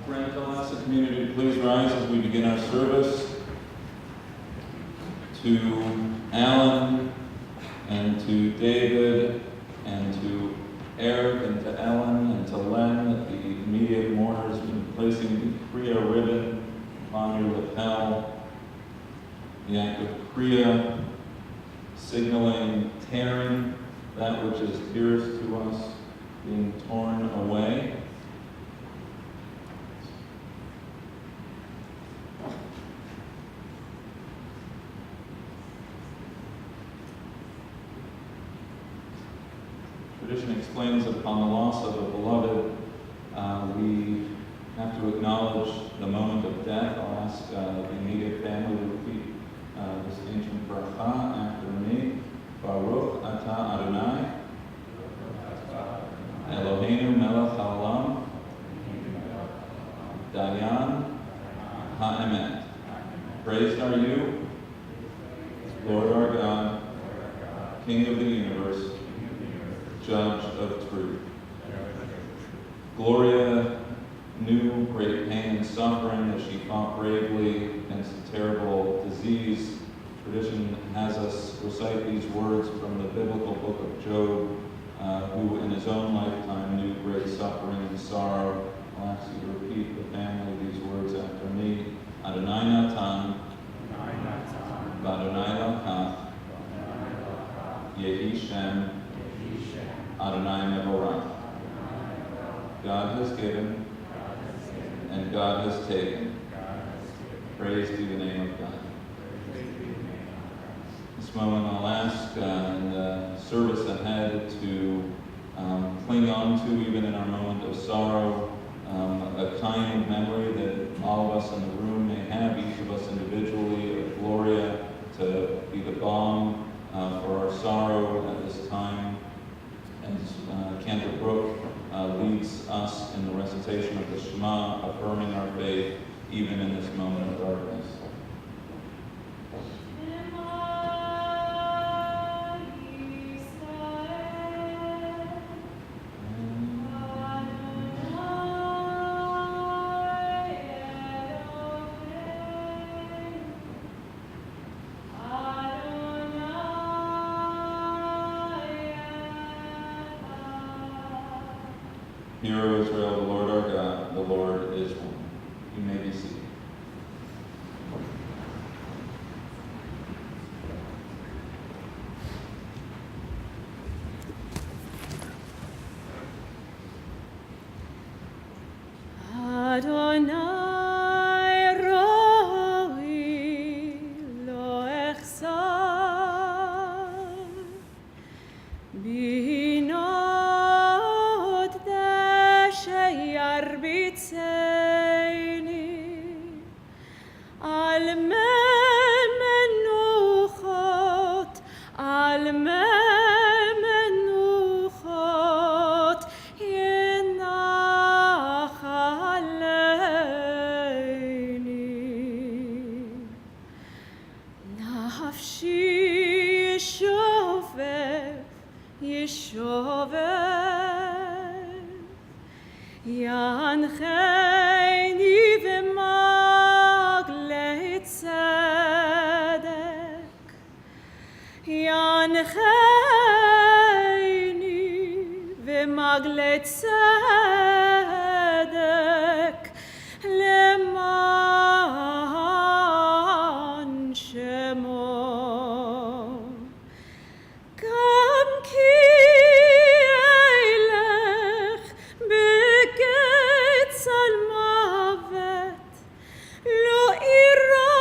Friends, I'll ask the community to please rise as we begin our service. To Alan and to David and to Eric and to Ellen and to Len, the immediate mourners, been placing the Kriya ribbon on your lapel. The act of Kriya signaling tearing that which is dearest to us, being torn away. Tradition explains that upon the loss of a beloved, we have to acknowledge the moment of death. I'll ask the immediate family to repeat this ancient bracha after me. Baruch atah Adonai, Eloheinu melech haolam, Dayan ha'emet. Praised are you, Lord our God, King of the universe, Judge of truth. Gloria knew great pain and suffering as she fought bravely against a terrible disease. Tradition has us recite these words from the biblical book of Job, who in his own lifetime knew great suffering and sorrow. I'll ask you to repeat the family these words after me. Adonai Natan, V'Adonai Lakach, Yehi Shem, Adonai Mevorach. God has given, and God has taken. Praise be the name of God. This moment I'll ask in the service ahead to cling on to, even in our moment of sorrow, a kind of memory that all of us in the room may have, each of us individually, of Gloria, to be the balm for our sorrow at this time. As Cantor Brook leads us in the recitation of the Shema, affirming our faith even in this moment of darkness. Hear, O Israel, the Lord our God, the Lord is one. You may be seated. ישובל, ינחני במעגלי צדק, ינחני במעגלי צדק, למען שמו. גם כי אלך בגיא צל מוות, לא אירא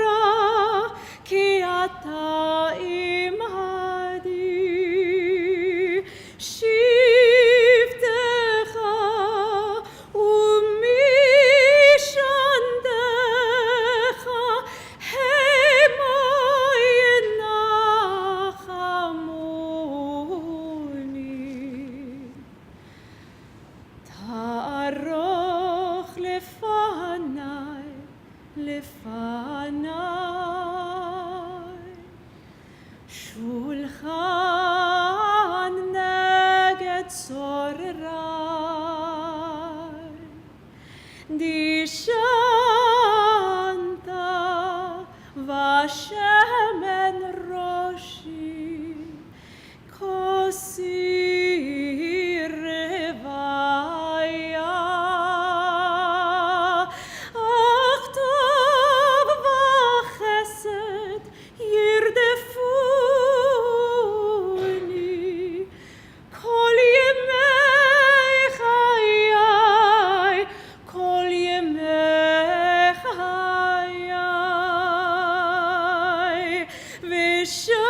רע, כי אתה עמדי. שבטך ומשענתך המה ינחמוני. תערוך לפניי, שולחן נגד צורריי. דשנת ושמן ראשי, כוסי רוויה. אך טוב וחסד ירדפוני כל ימי חיי, כל ימי חיי. ושבתי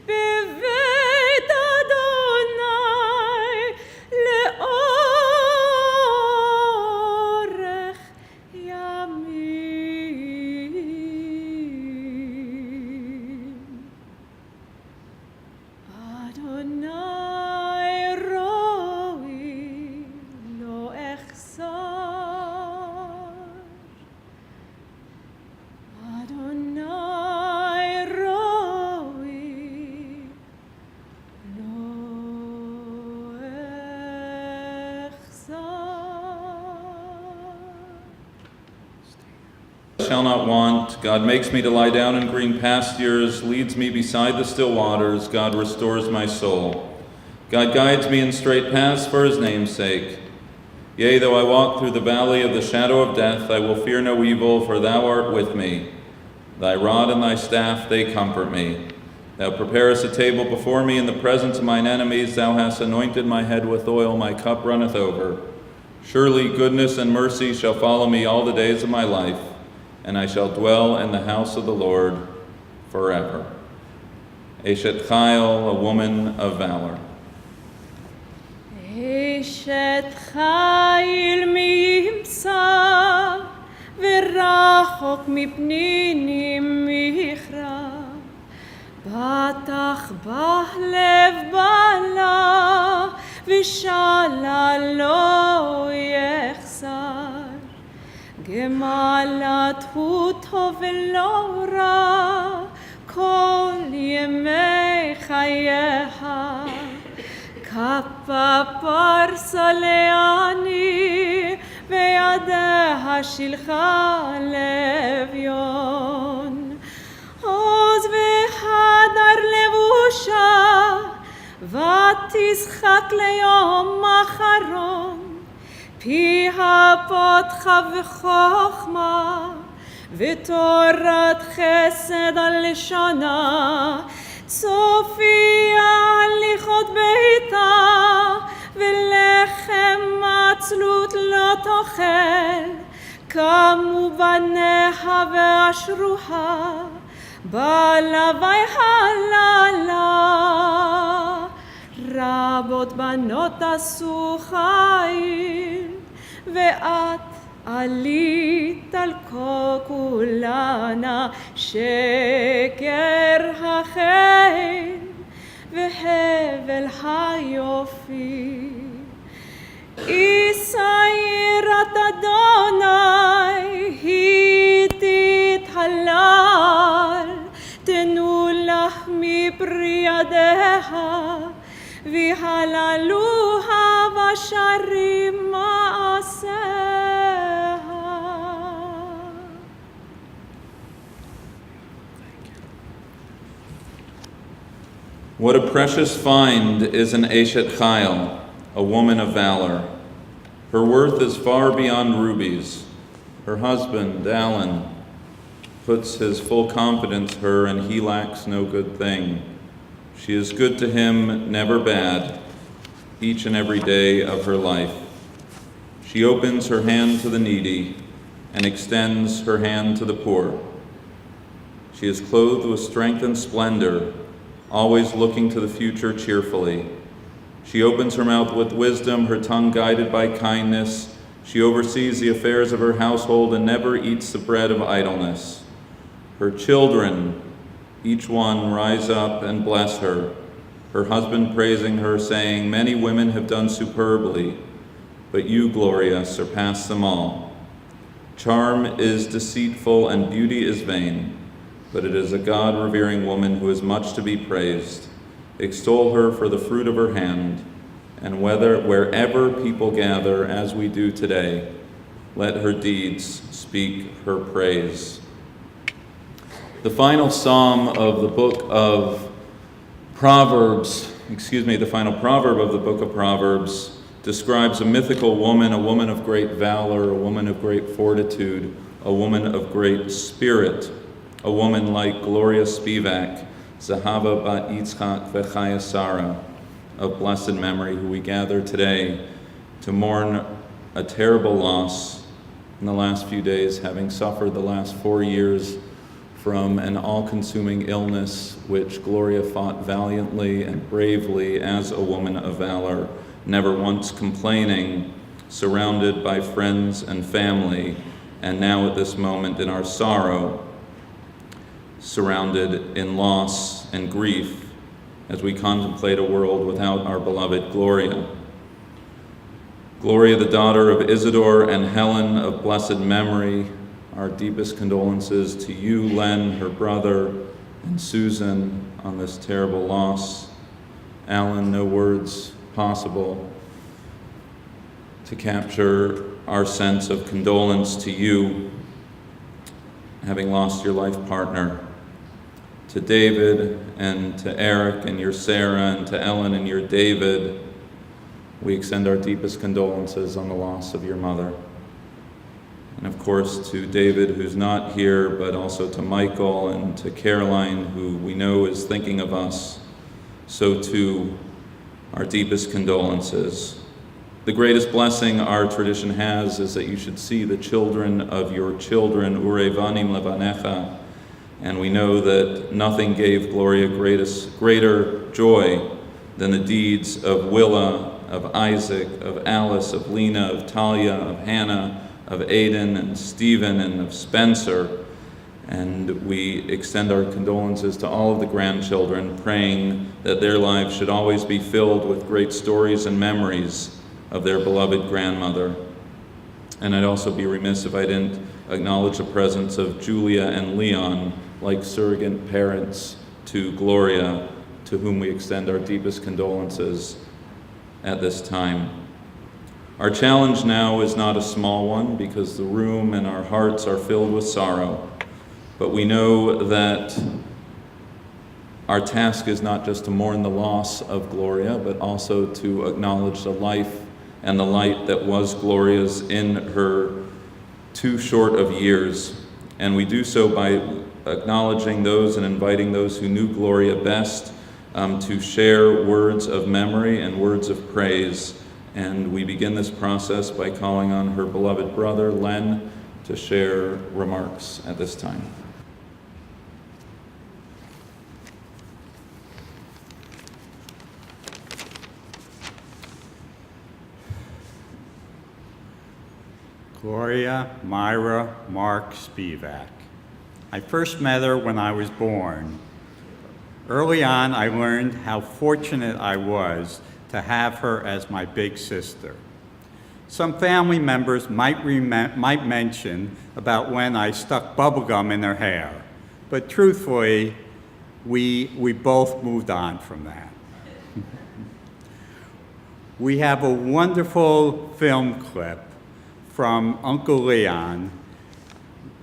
בבית אדוני לאורך ימים. אדוני רואי לא אחסר, אדוני רואי לא אחסר. I shall not want. God makes me to lie down in green pastures, leads me beside the still waters. God restores my soul. God guides me in straight paths for his name's sake. Yea, though I walk through the valley of the shadow of death, I will fear no evil, for thou art with me. Thy rod and thy staff, they comfort me. Thou preparest a table before me in the presence of mine enemies. Thou hast anointed my head with oil, my cup runneth over. Surely goodness and mercy shall follow me all the days of my life, and I shall dwell in the house of the Lord forever. Eshet Chayil, a woman of valor. אשת חיל מימצא ורחוק מפניני מכרה, בטח בה לב בעלה ושאלה לא יחסר. גמלת הוא טוב ולא רע כל ימי חייה, כפה פרסה לעני וידיה שלחה לביון. עוז וחדר לבושה ותשחק ליום אחרון, פיה פותחה וחוכמה ותורת חסד על לשונה. צופיה הליכות ביתה ולחם עצלות לא תאכל. קמו בניה ואשרוה בעלה ויהללה. רבות בנות עשו חיל ואת עלית על כולנה. שקר החן והבל היופי. יראת אדוני היא תתהלל, תנו What a precious find is an Eshet Chayil, a woman of valor. Her worth is far beyond rubies. Her husband, Alan, puts his full confidence in her, and he lacks no good thing. She is good to him, never bad, each and every day of her life. She opens her hand to the needy and extends her hand to the poor. She is clothed with strength and splendor, always looking to the future cheerfully. She opens her mouth with wisdom, her tongue guided by kindness. She oversees the affairs of her household and never eats the bread of idleness. Her children, each one, rise up and bless her, her husband praising her, saying, "Many women have done superbly, but you, Gloria, surpass them all. Charm is deceitful and beauty is vain, but it is a God-revering woman who is much to be praised. Extol her for the fruit of her hand, and wherever people gather, as we do today, let her deeds speak her praise." The final psalm of the book of Proverbs, the final proverb of the book of Proverbs describes a mythical woman, a woman of great valor, a woman of great fortitude, a woman of great spirit, a woman like Gloria Spivak, Zahava bat Yitzchak v'chaya Sarah, of blessed memory, who we gather today to mourn a terrible loss in the last few days, having suffered the last 4 years from an all-consuming illness which Gloria fought valiantly and bravely as a woman of valor, never once complaining, surrounded by friends and family, and now at this moment in our sorrow, surrounded in loss and grief as we contemplate a world without our beloved Gloria. Gloria, the daughter of Isidore and Helen of blessed memory, our deepest condolences to you, Len, her brother, and Susan on this terrible loss. Alan, no words possible to capture our sense of condolence to you, having lost your life partner. To David and to Eric and your Sarah and to Ellen and your David, we extend our deepest condolences on the loss of your mother. And of course to David, who's not here, but also to Michael and to Caroline, who we know is thinking of us, so too our deepest condolences. The greatest blessing our tradition has is that you should see the children of your children, Urevanim levanecha, and we know that nothing gave Gloria greater joy than the deeds of Willa, of Isaac, of Alice, of Lena, of Talia, of Hannah, of Aiden and Stephen and of Spencer. And we extend our condolences to all of the grandchildren, praying that their lives should always be filled with great stories and memories of their beloved grandmother. And I'd also be remiss if I didn't acknowledge the presence of Julia and Leon, like surrogate parents to Gloria, to whom we extend our deepest condolences at this time. Our challenge now is not a small one, because the room and our hearts are filled with sorrow. But we know that our task is not just to mourn the loss of Gloria, but also to acknowledge the life and the light that was Gloria's in her too short of years. And we do so by acknowledging those and inviting those who knew Gloria best to share words of memory and words of praise. And we begin this process by calling on her beloved brother, Len, to share remarks at this time. Gloria Myra Mark Spivak. I first met her when I was born. Early on, I learned how fortunate I was to have her as my big sister. Some family members might mention about when I stuck bubblegum in her hair, but truthfully, we both moved on from that. We have a wonderful film clip from Uncle Leon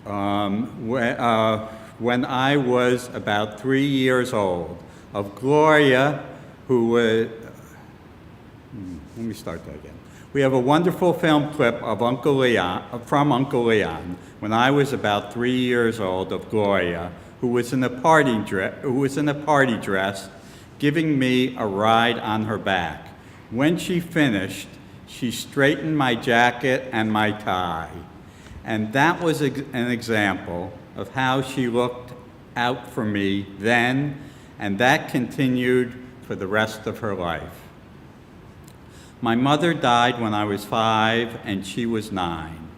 when I was about 3 years old. of Gloria, who was, let me start that again. We have a wonderful film clip of from Uncle Leon, when I was about 3 years old, of Gloria, who was in a party dress, giving me a ride on her back. When she finished, she straightened my jacket and my tie. And that was an example of how she looked out for me then, and that continued for the rest of her life. My mother died when I was 5 and she was 9.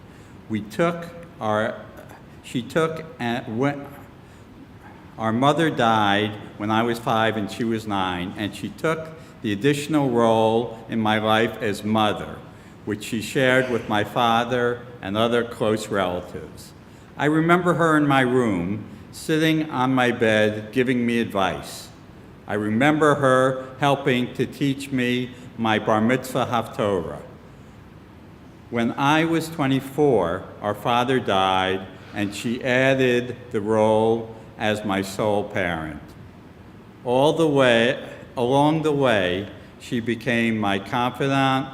Our mother died when I was 5 and she was 9, and she took the additional role in my life as mother, which she shared with my father and other close relatives. I remember her in my room, sitting on my bed, giving me advice. I remember her helping to teach me my bar mitzvah haftorah. When I was 24, our father died, and she added the role as my sole parent. Along the way, she became my confidant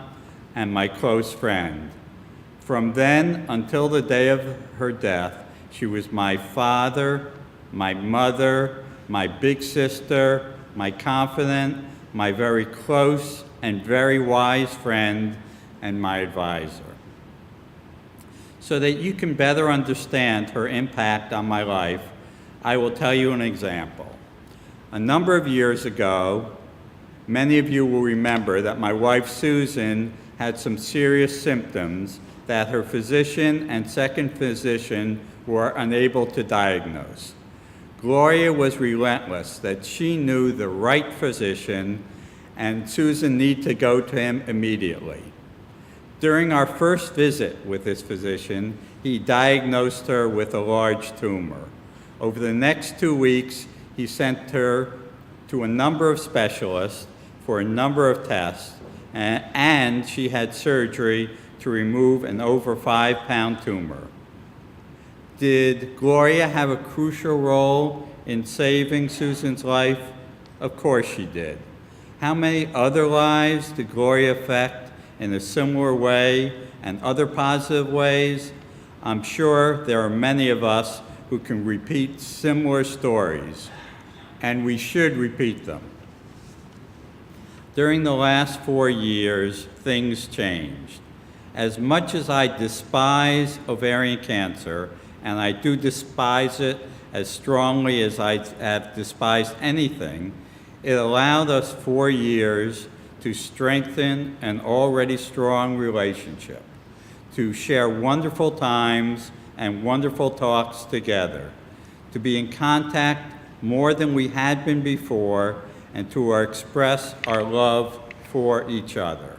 and my close friend. From then until the day of her death, she was my father, my mother, my big sister, my confidant, my very close and very wise friend, and my advisor. So that you can better understand her impact on my life, I will tell you an example. A number of years ago, many of you will remember that my wife Susan had some serious symptoms that her physician and second physician were unable to diagnose. Gloria was relentless that she knew the right physician, and Susan needed to go to him immediately. During our first visit with this physician, he diagnosed her with a large tumor. Over the next 2 weeks, he sent her to a number of specialists for a number of tests, and she had surgery to remove an over 5-pound tumor. Did Gloria have a crucial role in saving Susan's life? Of course she did. How many other lives did Gloria affect in a similar way and other positive ways? I'm sure there are many of us who can repeat similar stories, and we should repeat them. During the last 4 years, things changed. As much as I despise ovarian cancer, and I do despise it as strongly as I have despised anything, it allowed us 4 years to strengthen an already strong relationship, to share wonderful times and wonderful talks together, to be in contact more than we had been before, and to express our love for each other.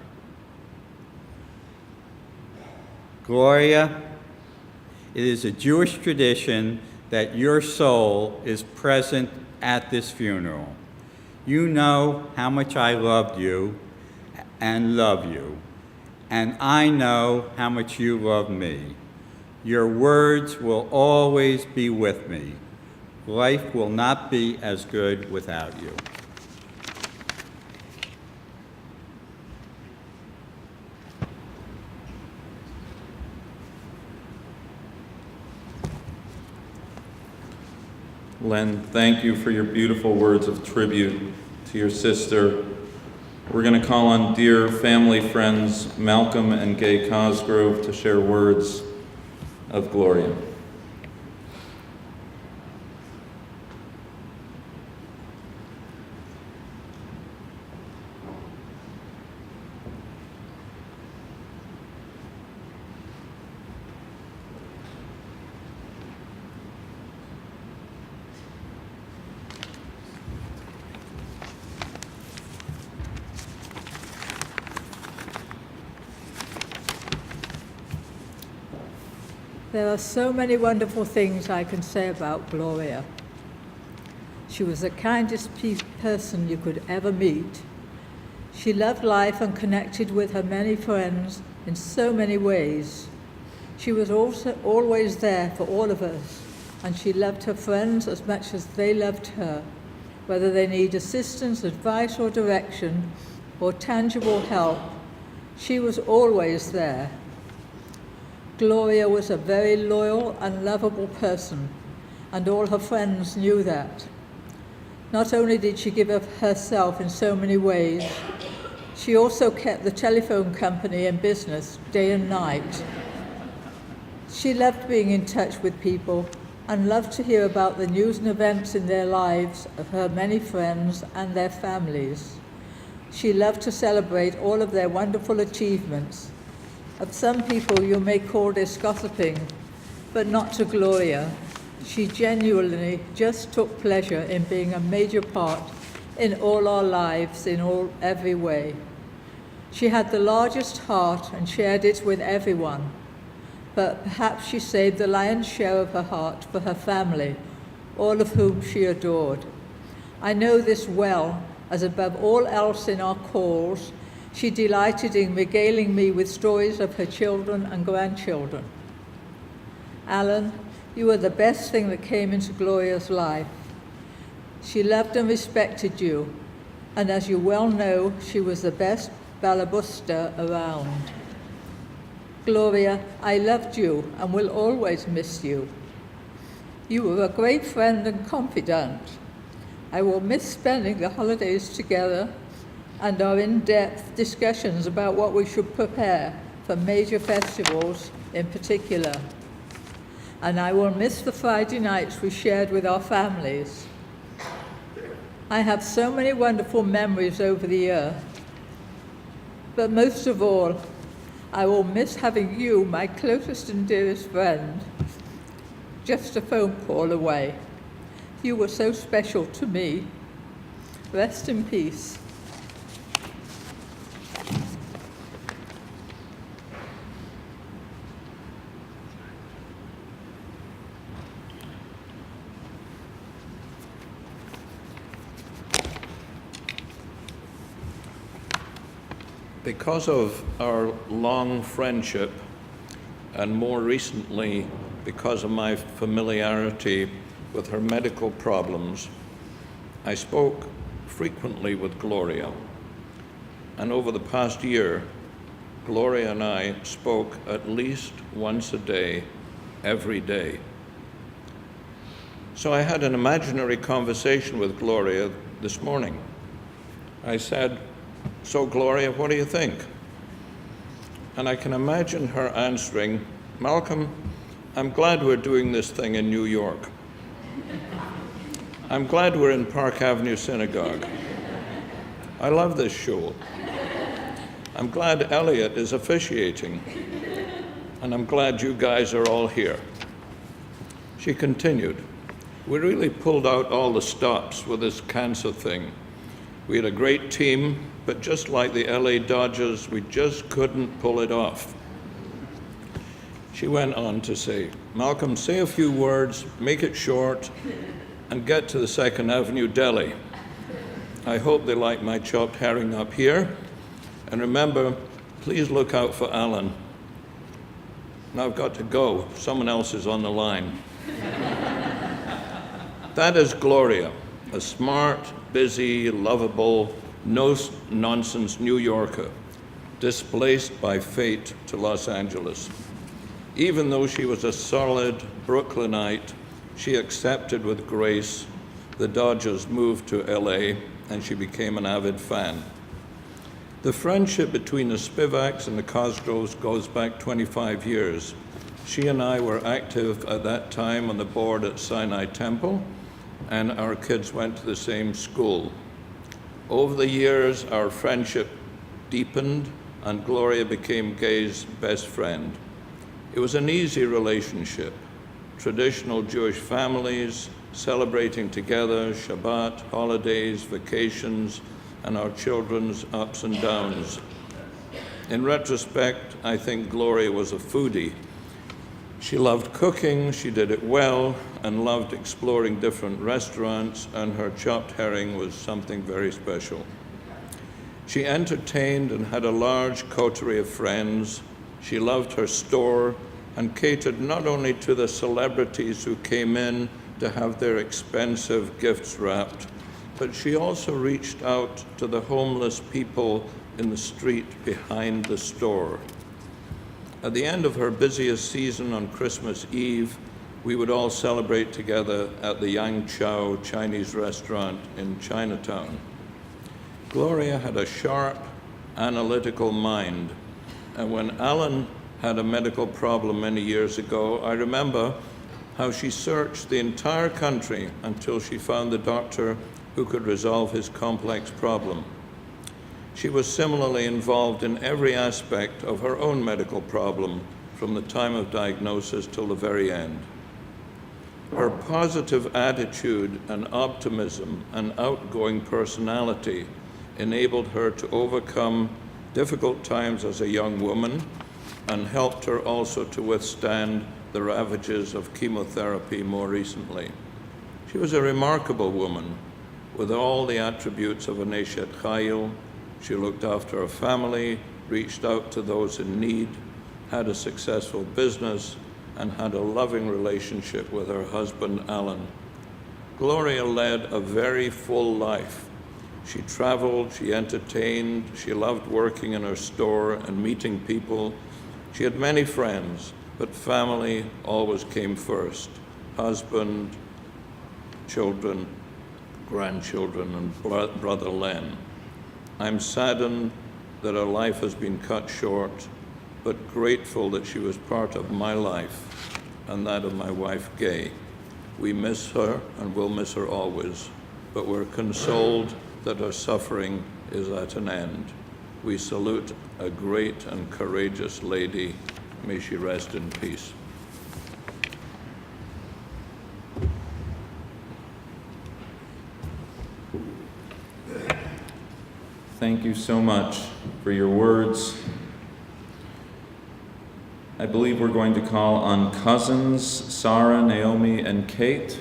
Gloria, it is a Jewish tradition that your soul is present at this funeral. You know how much I loved you and love you, and I know how much you love me. Your words will always be with me. Life will not be as good without you. Len, thank you for your beautiful words of tribute to your sister. We're going to call on dear family friends Malcolm and Gay Cosgrove to share words of Gloria. There are so many wonderful things I can say about Gloria. She was the kindest person you could ever meet. She loved life and connected with her many friends in so many ways. She was also always there for all of us, and she loved her friends as much as they loved her. whether they need assistance, advice, or direction, or tangible help. She was always there. Gloria was a very loyal and lovable person, and all her friends knew that. Not only did she give of herself in so many ways, she also kept the telephone company in business day and night. She loved being in touch with people and loved to hear about the news and events in their lives of her many friends and their families. She loved to celebrate all of their wonderful achievements. Of some people you may call this gossiping, but not to Gloria. She genuinely just took pleasure in being a major part in all our lives in every way. She had the largest heart and shared it with everyone, but perhaps she saved the lion's share of her heart for her family, all of whom she adored. I know this well, as above all else in our calls, she delighted in regaling me with stories of her children and grandchildren. Alan, you were the best thing that came into Gloria's life. She loved and respected you, and as you well know, she was the best balabuster around. Gloria, I loved you and will always miss you. You were a great friend and confidant. I will miss spending the holidays together and our in-depth discussions about what we should prepare for major festivals in particular. And I will miss the Friday nights we shared with our families. I have so many wonderful memories over the year, but most of all, I will miss having you, my closest and dearest friend, just a phone call away. You were so special to me. Rest in peace. Because of our long friendship, and more recently because of my familiarity with her medical problems, I spoke frequently with Gloria. And over the past year, Gloria and I spoke at least once a day, every day. So I had an imaginary conversation with Gloria this morning. I said, "So Gloria, what do you think?" And I can imagine her answering, "Malcolm, I'm glad we're doing this thing in New York. I'm glad we're in Park Avenue Synagogue. I love this show. I'm glad Elliot is officiating. And I'm glad you guys are all here." She continued, "We really pulled out all the stops with this cancer thing. We had a great team, but just like the LA Dodgers, we just couldn't pull it off." She went on to say, "Malcolm, say a few words, make it short, and get to the 2nd Avenue Deli. I hope they like my chopped herring up here. And remember, please look out for Alan. Now I've got to go. Someone else is on the line." That is Gloria, a smart, busy, lovable, no-nonsense New Yorker, displaced by fate to Los Angeles. Even though she was a solid Brooklynite, she accepted with grace the Dodgers moved to LA, and she became an avid fan. The friendship between the Spivaks and the Cosgroves goes back 25 years. She and I were active at that time on the board at Sinai Temple, and our kids went to the same school. Over the years, our friendship deepened, and Gloria became Gay's best friend. It was an easy relationship. Traditional Jewish families, celebrating together, Shabbat, holidays, vacations, and our children's ups and downs. In retrospect, I think Gloria was a foodie. She loved cooking, she did it well, and loved exploring different restaurants, and her chopped herring was something very special. She entertained and had a large coterie of friends. She loved her store and catered not only to the celebrities who came in to have their expensive gifts wrapped, but she also reached out to the homeless people in the street behind the store. At the end of her busiest season on Christmas Eve, we would all celebrate together at the Yang Chow Chinese restaurant in Chinatown. Gloria had a sharp, analytical mind, and when Alan had a medical problem many years ago, I remember how she searched the entire country until she found the doctor who could resolve his complex problem. She was similarly involved in every aspect of her own medical problem, from the time of diagnosis till the very end. Her positive attitude and optimism and outgoing personality enabled her to overcome difficult times as a young woman and helped her also to withstand the ravages of chemotherapy more recently. She was a remarkable woman with all the attributes of a Neshet Chayil. She looked after her family, reached out to those in need, had a successful business, and had a loving relationship with her husband, Alan. Gloria led a very full life. She traveled, she entertained, she loved working in her store and meeting people. She had many friends, but family always came first. Husband, children, grandchildren, and brother Len. I'm saddened that her life has been cut short, but grateful that she was part of my life and that of my wife, Gay. We miss her and will miss her always, but we're consoled that her suffering is at an end. We salute a great and courageous lady. May she rest in peace. Thank you so much for your words. I believe we're going to call on cousins Sarah, Naomi, and Kate.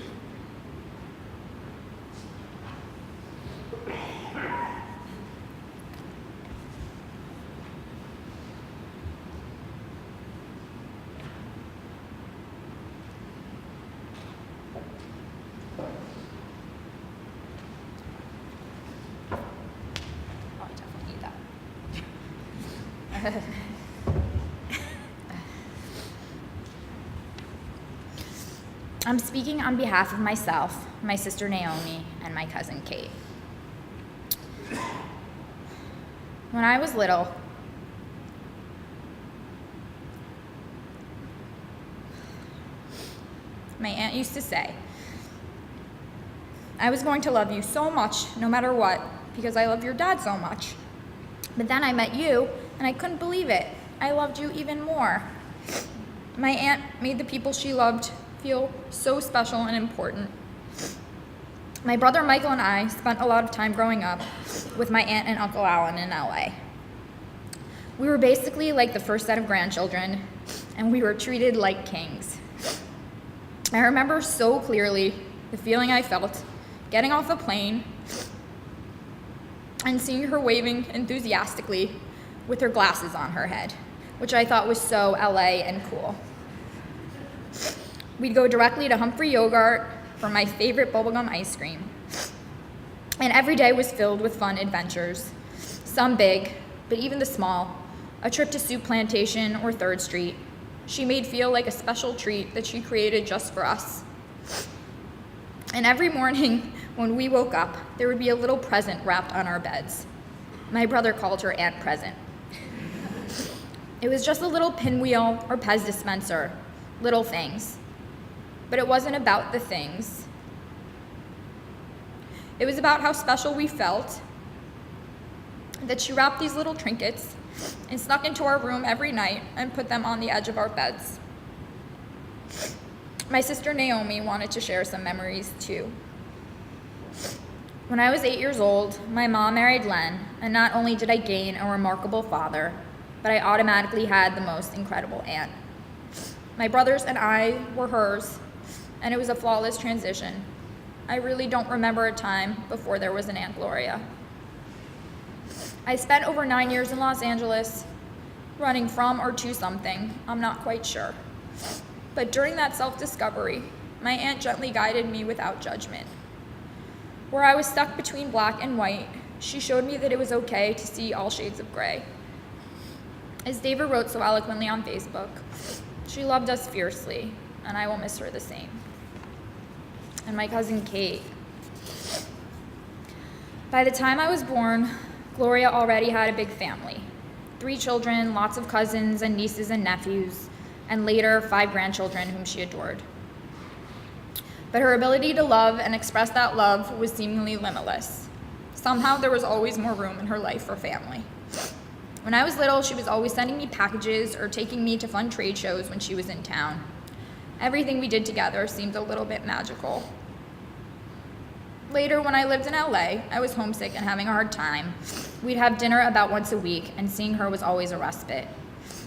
I'm speaking on behalf of myself, my sister Naomi, and my cousin Kate. When I was little, my aunt used to say, I was going to love you so much, no matter what, because I love your dad so much. But then I met you, and I couldn't believe it. I loved you even more. My aunt made the people she loved feel so special and important. My brother Michael and I spent a lot of time growing up with my aunt and Uncle Alan in LA. We were basically like the first set of grandchildren, and we were treated like kings. I remember so clearly the feeling I felt getting off the plane and seeing her waving enthusiastically with her glasses on her head, which I thought was so LA and cool. We'd go directly to Humphrey Yogurt for my favorite bubblegum ice cream. And every day was filled with fun adventures, some big, but even the small, a trip to Soup Plantation or 3rd Street. She made feel like a special treat that she created just for us. And every morning when we woke up, there would be a little present wrapped on our beds. My brother called her Aunt Present. It was just a little pinwheel or Pez dispenser, little things. But it wasn't about the things. It was about how special we felt that she wrapped these little trinkets and snuck into our room every night and put them on the edge of our beds. My sister Naomi wanted to share some memories too. When I was 8 years old, my mom married Len, and not only did I gain a remarkable father, but I automatically had the most incredible aunt. My brothers and I were hers, and it was a flawless transition. I really don't remember a time before there was an Aunt Gloria. I spent over 9 years in Los Angeles, running from or to something, I'm not quite sure. But during that self-discovery, my aunt gently guided me without judgment. Where I was stuck between black and white, she showed me that it was okay to see all shades of gray. As David wrote so eloquently on Facebook, she loved us fiercely, and I will miss her the same. And my cousin Kate. By the time I was born, Gloria already had a big family. 3 children, lots of cousins and nieces and nephews, and later 5 grandchildren whom she adored. But her ability to love and express that love was seemingly limitless. Somehow there was always more room in her life for family. When I was little, she was always sending me packages or taking me to fun trade shows when she was in town. Everything we did together seemed a little bit magical. Later, when I lived in LA, I was homesick and having a hard time. We'd have dinner about once a week, and seeing her was always a respite.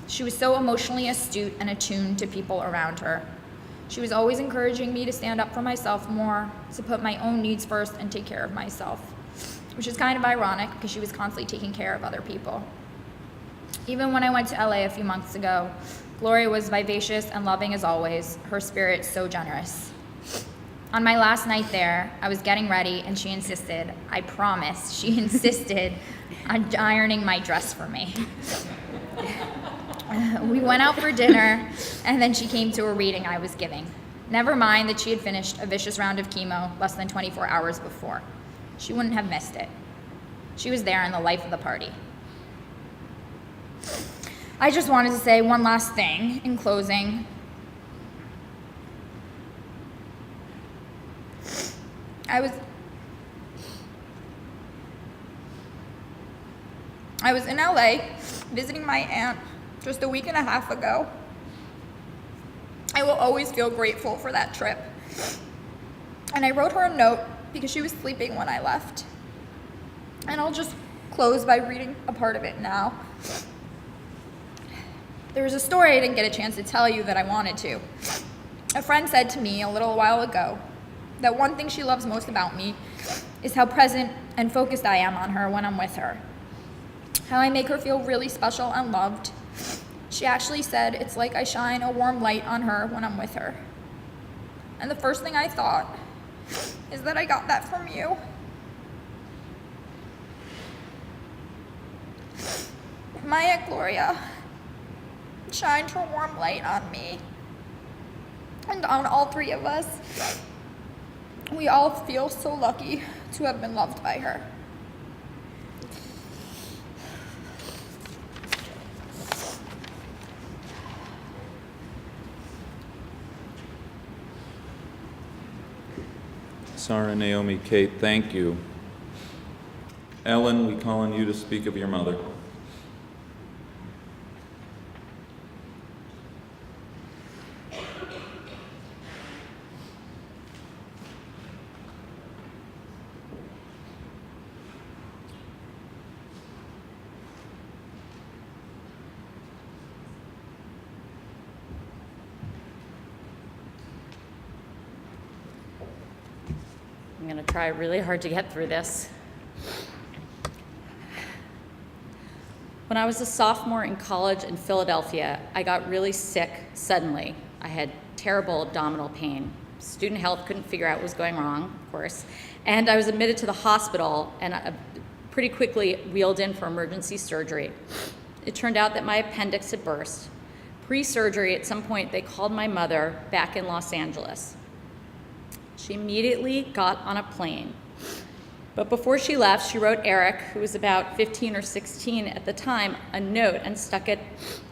She was so emotionally astute and attuned to people around her. She was always encouraging me to stand up for myself more, to put my own needs first and take care of myself, which is kind of ironic because she was constantly taking care of other people. Even when I went to LA a few months ago, Gloria was vivacious and loving as always, her spirit so generous. On my last night there, I was getting ready and she insisted, I promise, she insisted on ironing my dress for me. We went out for dinner and then she came to a reading I was giving. Never mind that she had finished a vicious round of chemo less than 24 hours before. She wouldn't have missed it. She was there in the life of the party. I just wanted to say one last thing in closing. I was in LA visiting my aunt just a week and a half ago. I will always feel grateful for that trip. And I wrote her a note because she was sleeping when I left. And I'll just close by reading a part of it now. There was a story I didn't get a chance to tell you that I wanted to. A friend said to me a little while ago that one thing she loves most about me is how present and focused I am on her when I'm with her. How I make her feel really special and loved. She actually said it's like I shine a warm light on her when I'm with her. And the first thing I thought is that I got that from you. My Aunt Gloria shined her warm light on me and on all 3 of us. We all feel so lucky to have been loved by her. Sarah, Naomi, Kate, thank you. Ellen, we call on you to speak of your mother. I'm going to try really hard to get through this. When I was a sophomore in college in Philadelphia, I got really sick suddenly. I had terrible abdominal pain. Student health couldn't figure out what was going wrong, of course. And I was admitted to the hospital and pretty quickly wheeled in for emergency surgery. It turned out that my appendix had burst. Pre-surgery, at some point, they called my mother back in Los Angeles. She immediately got on a plane. But before she left, she wrote Eric, who was about 15 or 16 at the time, a note and stuck it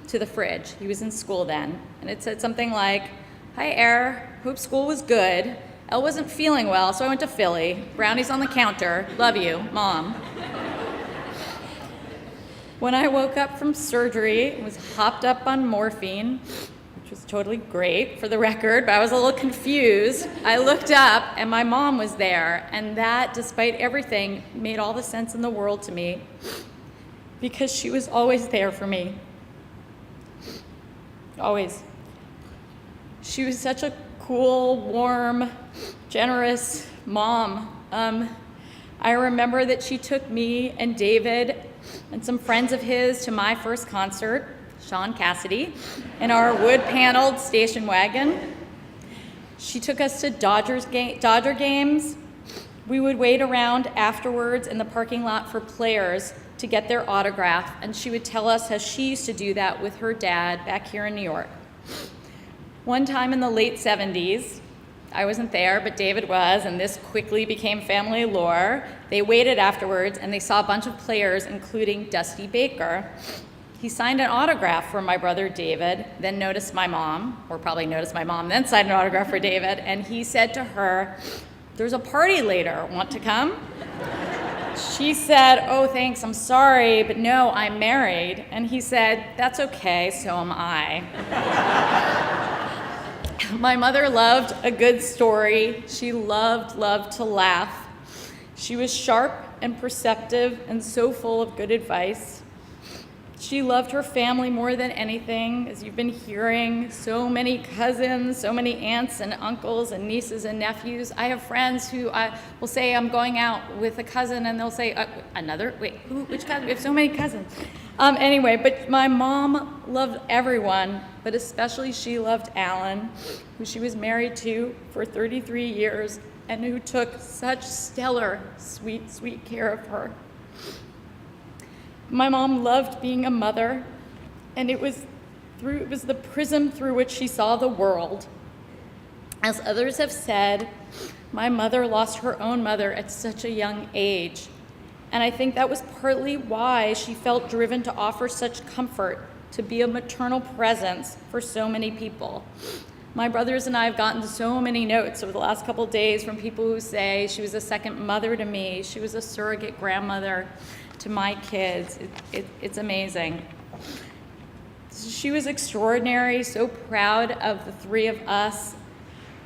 to the fridge. He was in school then. And it said something like, "Hi, Eric. Hope school was good. Elle wasn't feeling well, so I went to Philly. Brownies on the counter. Love you, Mom." When I woke up from surgery, I was hopped up on morphine, which was totally great for the record, but I was a little confused. I looked up and my mom was there, and that, despite everything, made all the sense in the world to me because she was always there for me. Always. She was such a cool, warm, generous mom. I remember that she took me and David and some friends of his to my first concert, Sean Cassidy, in our wood-paneled station wagon. She took us to Dodger games. We would wait around afterwards in the parking lot for players to get their autograph, and she would tell us how she used to do that with her dad back here in New York. One time in the late 70s, I wasn't there, but David was, and this quickly became family lore. They waited afterwards, and they saw a bunch of players, including Dusty Baker. He signed an autograph for my brother David, then noticed my mom, or probably noticed my mom, then signed an autograph for David, and he said to her, "There's a party later, want to come?" She said, "Oh, thanks, I'm sorry, but no, I'm married." And he said, "That's okay, so am I." My mother loved a good story. She loved to laugh. She was sharp and perceptive and so full of good advice. She loved her family more than anything, as you've been hearing. So many cousins, so many aunts and uncles and nieces and nephews. I have friends who will say, "I'm going out with a cousin," and they'll say, which cousin? We have so many cousins. Anyway, but my mom loved everyone, but especially she loved Alan, who she was married to for 33 years and who took such stellar, sweet care of her. My mom loved being a mother, and it was the prism through which she saw the world. As others have said, my mother lost her own mother at such a young age, and I think that was partly why she felt driven to offer such comfort, to be a maternal presence for so many people. My brothers and I have gotten so many notes over the last couple of days from people who say she was a second mother to me, she was a surrogate grandmother to my kids. It's amazing. She was extraordinary, so proud of the three of us.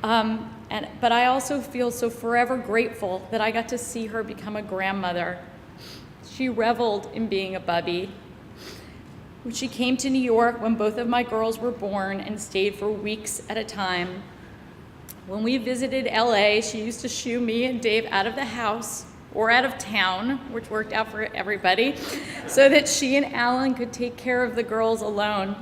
But I also feel so forever grateful that I got to see her become a grandmother. She reveled in being a bubby. She came to New York when both of my girls were born and stayed for weeks at a time. When we visited LA, she used to shoo me and Dave out of the house or out of town, which worked out for everybody, so that she and Alan could take care of the girls alone.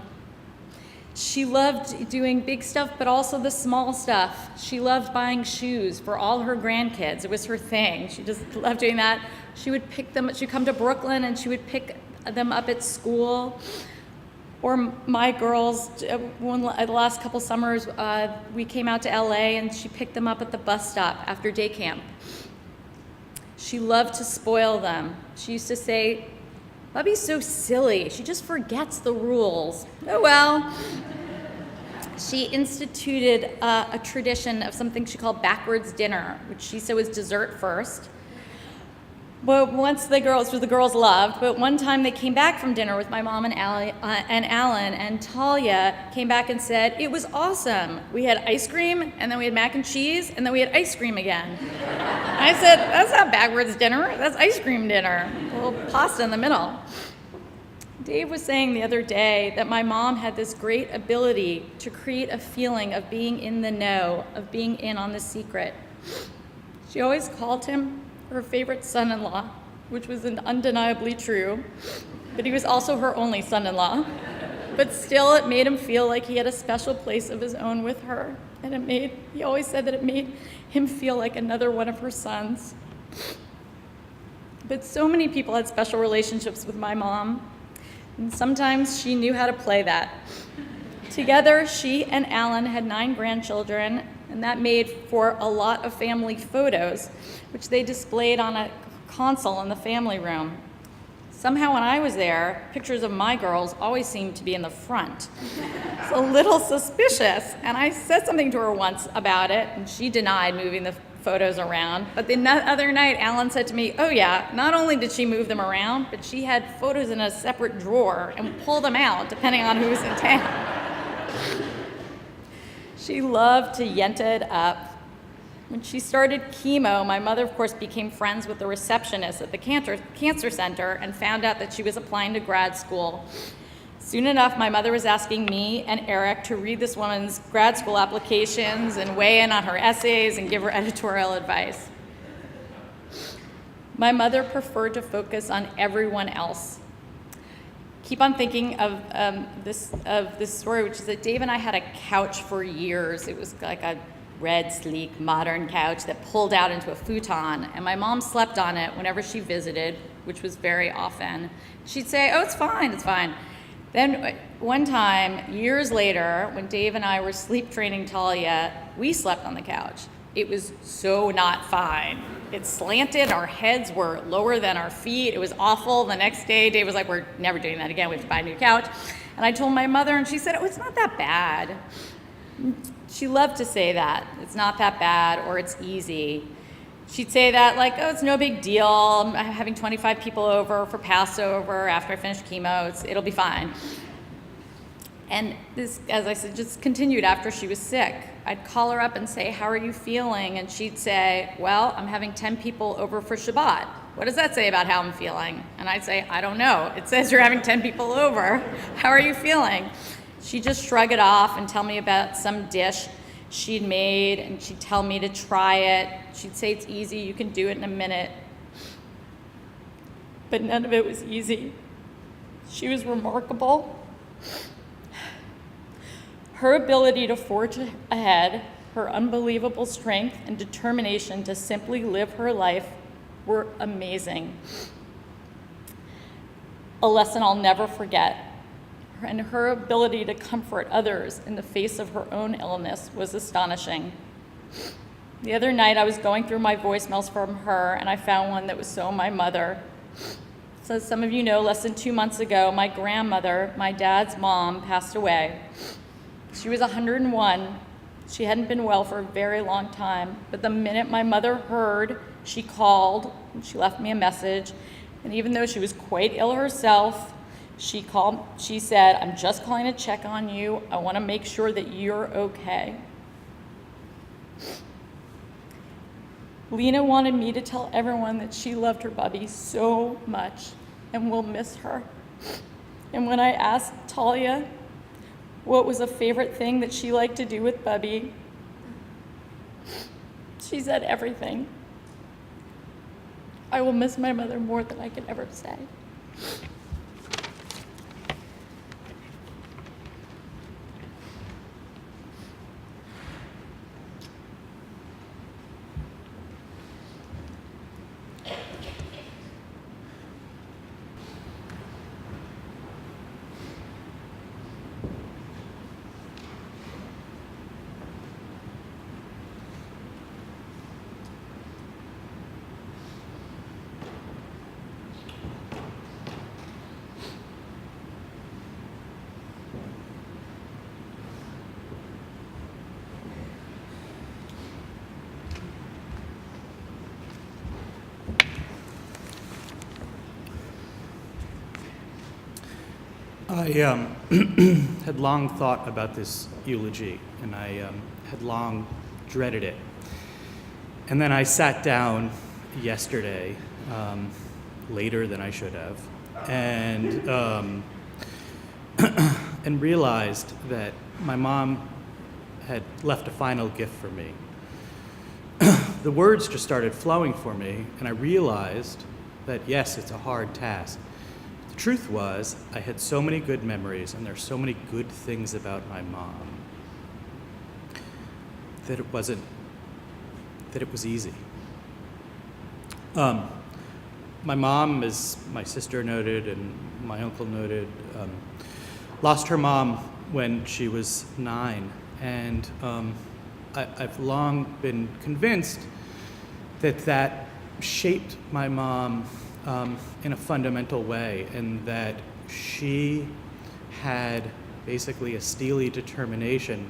She loved doing big stuff, but also the small stuff. She loved buying shoes for all her grandkids. It was her thing. She just loved doing that. She would pick them, she'd come to Brooklyn and she would pick them up at school. Or my girls, the last couple summers, we came out to LA and she picked them up at the bus stop after day camp. She loved to spoil them. She used to say, "Bubby's so silly, she just forgets the rules." Oh well. She instituted a tradition of something she called backwards dinner, which she said was dessert first. Well, once the girls loved, but one time they came back from dinner with my mom and Alan, and Talia came back and said, "It was awesome. We had ice cream, and then we had mac and cheese, and then we had ice cream again." I said, "That's not backwards dinner, that's ice cream dinner. A little pasta in the middle." Dave was saying the other day that my mom had this great ability to create a feeling of being in the know, of being in on the secret. She always called him her favorite son-in-law, which was undeniably true, but he was also her only son-in-law. But still, it made him feel like he had a special place of his own with her, and he always said that it made him feel like another one of her sons. But so many people had special relationships with my mom, and sometimes she knew how to play that. Together, she and Alan had 9 grandchildren, and that made for a lot of family photos, which they displayed on a console in the family room. Somehow when I was there, pictures of my girls always seemed to be in the front. It's a little suspicious, and I said something to her once about it, and she denied moving the photos around. But the other night, Alan said to me, "Oh yeah, not only did she move them around, but she had photos in a separate drawer and would pull them out depending on who was in town." She loved to yenta it up. When she started chemo, my mother, of course, became friends with the receptionist at the cancer center and found out that she was applying to grad school. Soon enough, my mother was asking me and Eric to read this woman's grad school applications and weigh in on her essays and give her editorial advice. My mother preferred to focus on everyone else. Keep on thinking of this story, which is that Dave and I had a couch for years. It was like a red, sleek, modern couch that pulled out into a futon, and my mom slept on it whenever she visited, which was very often. She'd say, "Oh, it's fine, it's fine." Then one time, years later, when Dave and I were sleep training Talia, we slept on the couch. It was so not fine. It slanted, our heads were lower than our feet. It was awful. The next day, Dave was like, "We're never doing that again. We have to buy a new couch." And I told my mother, and she said, "Oh, it's not that bad." She loved to say that. It's not that bad, or it's easy. She'd say that like, "Oh, it's no big deal. I'm having 25 people over for Passover after I finish chemo. It'll be fine." And this, as I said, just continued after she was sick. I'd call her up and say, "How are you feeling?" And she'd say, "Well, I'm having 10 people over for Shabbat. What does that say about how I'm feeling?" And I'd say, "I don't know. It says you're having 10 people over. How are you feeling?" She'd just shrug it off and tell me about some dish she'd made, and she'd tell me to try it. She'd say, "It's easy, you can do it in a minute." But none of it was easy. She was remarkable. Her ability to forge ahead, her unbelievable strength and determination to simply live her life were amazing. A lesson I'll never forget. And her ability to comfort others in the face of her own illness was astonishing. The other night I was going through my voicemails from her, and I found one that was so my mother. So as some of you know, less than 2 months ago, my grandmother, my dad's mom, passed away. She was 101. She hadn't been well for a very long time, but the minute my mother heard, she called, and she left me a message, and even though she was quite ill herself, she said, "I'm just calling to check on you. I want to make sure that you're okay." Lena wanted me to tell everyone that she loved her Bubby so much and will miss her. And when I asked Talia what was a favorite thing that she liked to do with Bubby, she said everything. I will miss my mother more than I could ever say. I had long thought about this eulogy, and I had long dreaded it. And then I sat down yesterday, later than I should have, and and realized that my mom had left a final gift for me. The words just started flowing for me, and I realized that yes, it's a hard task. The truth was, I had so many good memories, and there's so many good things about my mom, that it was easy. My mom, as my sister noted and my uncle noted, lost her mom when she was 9, and I've long been convinced that shaped my mom in a fundamental way, and that she had basically a steely determination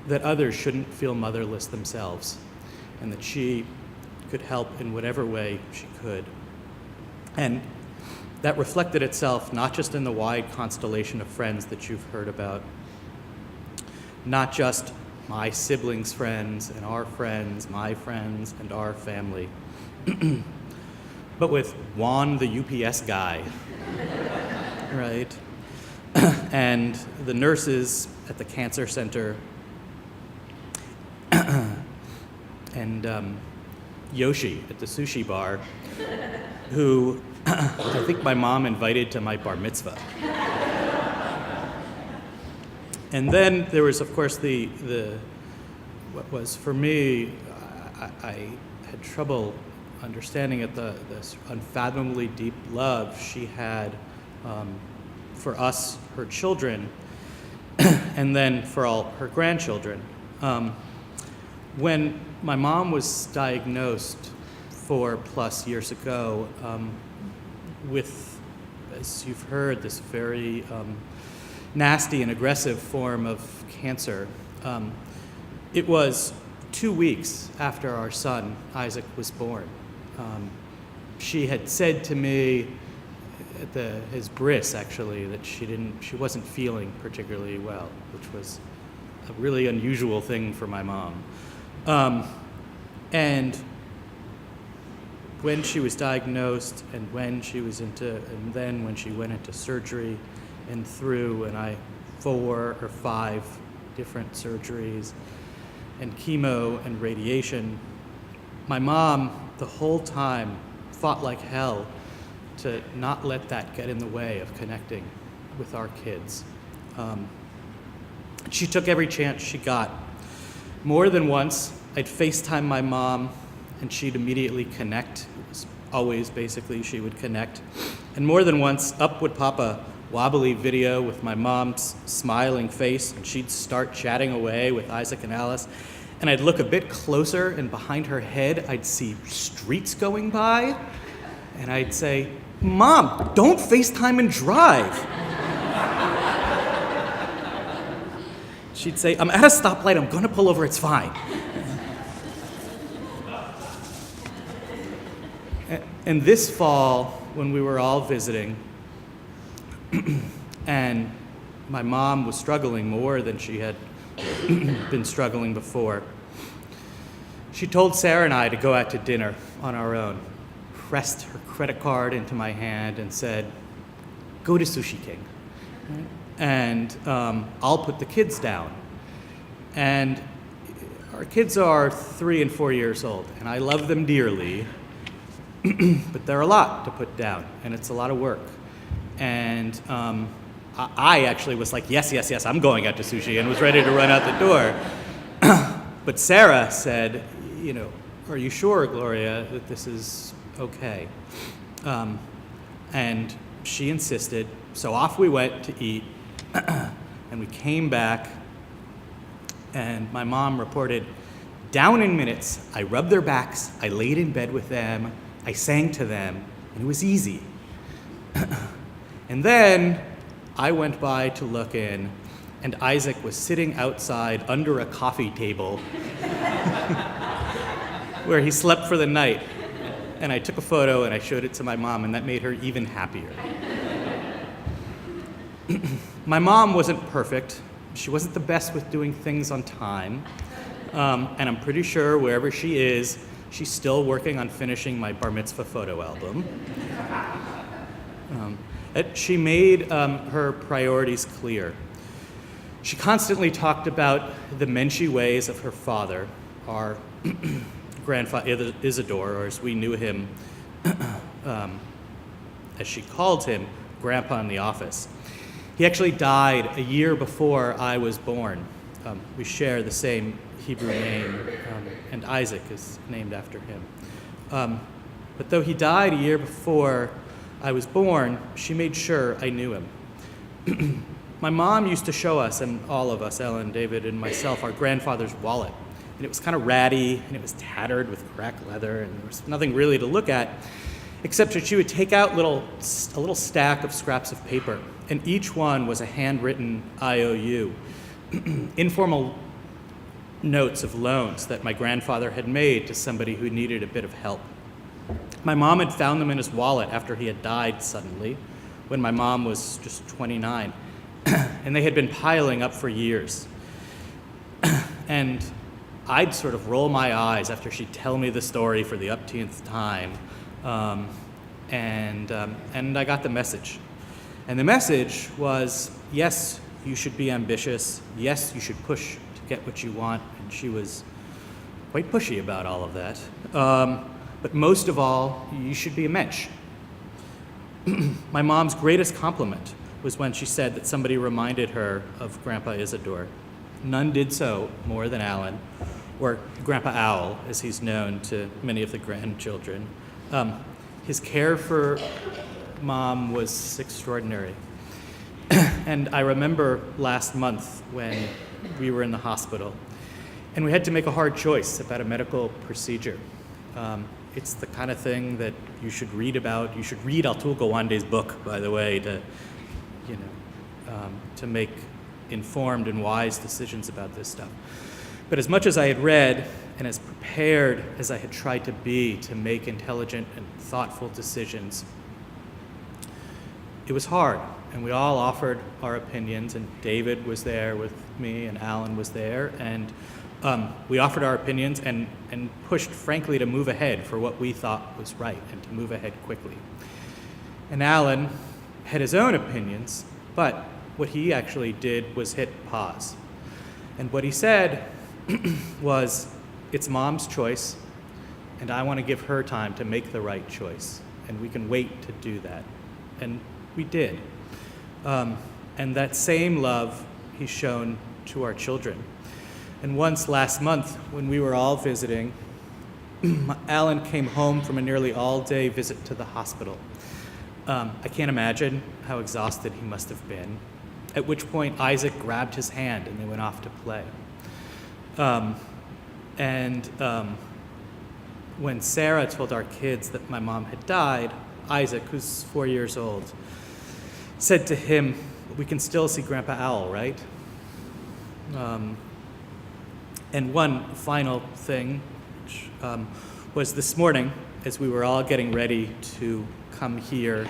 that others shouldn't feel motherless themselves, and that she could help in whatever way she could. And that reflected itself not just in the wide constellation of friends that you've heard about, not just my siblings' friends and our friends, my friends and our family, but with Juan, the UPS guy, right? And the nurses at the cancer center, and Yoshi at the sushi bar, who I think my mom invited to my bar mitzvah. And then there was, of course, what was for me, I had trouble understanding it, this unfathomably deep love she had for us, her children, and then for all her grandchildren. When my mom was diagnosed 4+ years ago with, as you've heard, this very nasty and aggressive form of cancer, it was 2 weeks after our son, Isaac, was born. She had said to me at his bris, actually, that she wasn't feeling particularly well, which was a really unusual thing for my mom. And when she was diagnosed, and then when she went into surgery and through, 4 or 5 different surgeries and chemo and radiation, my mom the whole time fought like hell to not let that get in the way of connecting with our kids. She took every chance she got. More than once, I'd FaceTime my mom, and she'd immediately connect. It was always, basically, she would connect. And more than once, up would pop a wobbly video with my mom's smiling face, and she'd start chatting away with Isaac and Alice. And I'd look a bit closer, and behind her head, I'd see streets going by. And I'd say, "Mom, don't FaceTime and drive." She'd say, "I'm at a stoplight, I'm gonna pull over, it's fine." And this fall, when we were all visiting, and my mom was struggling more than she had been struggling before, she told Sarah and I to go out to dinner on our own, pressed her credit card into my hand and said, "Go to Sushi King, and I'll put the kids down." And our kids are 3 and 4 years old, and I love them dearly, but they're a lot to put down, and it's a lot of work. And I actually was like, yes, I'm going out to sushi, and was ready to run out the door. But Sarah said, "Are you sure, Gloria, that this is okay?" And she insisted, so off we went to eat, and we came back, and my mom reported, "Down in minutes, I rubbed their backs, I laid in bed with them, I sang to them, and it was easy." And then I went by to look in, and Isaac was sitting outside under a coffee table where he slept for the night. And I took a photo and I showed it to my mom, and that made her even happier. My mom wasn't perfect. She wasn't the best with doing things on time. And I'm pretty sure wherever she is, she's still working on finishing my bar mitzvah photo album. She made her priorities clear. She constantly talked about the menschy ways of her father, our grandfather Isidore, or as we knew him, as she called him, Grandpa in the office. He actually died a year before I was born. We share the same Hebrew name, and Isaac is named after him. But though he died a year before I was born, she made sure I knew him. My mom used to show us, and all of us, Ellen, David, and myself, our grandfather's wallet. And it was kind of ratty, and it was tattered with cracked leather, and there was nothing really to look at, except that she would take out a little stack of scraps of paper, and each one was a handwritten IOU, informal notes of loans that my grandfather had made to somebody who needed a bit of help. My mom had found them in his wallet after he had died suddenly, when my mom was just 29, and they had been piling up for years. And I'd sort of roll my eyes after she'd tell me the story for the upteenth time, and I got the message. And the message was, yes, you should be ambitious. Yes, you should push to get what you want. And she was quite pushy about all of that. But most of all, you should be a mensch. My mom's greatest compliment was when she said that somebody reminded her of Grandpa Isidore. None did so more than Alan, or Grandpa Owl, as he's known to many of the grandchildren. His care for Mom was extraordinary. And I remember last month when we were in the hospital, and we had to make a hard choice about a medical procedure. It's the kind of thing that you should read about. You should read Atul Gawande's book, by the way, to make informed and wise decisions about this stuff. But as much as I had read and as prepared as I had tried to be to make intelligent and thoughtful decisions, it was hard. And we all offered our opinions, and David was there with me, and Alan was there, and we offered our opinions and pushed, frankly, to move ahead for what we thought was right and to move ahead quickly. And Alan had his own opinions, but what he actually did was hit pause. And what he said was, it's Mom's choice, and I want to give her time to make the right choice, and we can wait to do that. And we did. And that same love he's shown to our children. And once last month, when we were all visiting, Alan came home from a nearly all-day visit to the hospital. I can't imagine how exhausted he must have been, at which point Isaac grabbed his hand and they went off to play. When Sarah told our kids that my mom had died, Isaac, who's 4 years old, said to him, "We can still see Grandpa Owl, right?" And one final thing, which was this morning, as we were all getting ready to come here,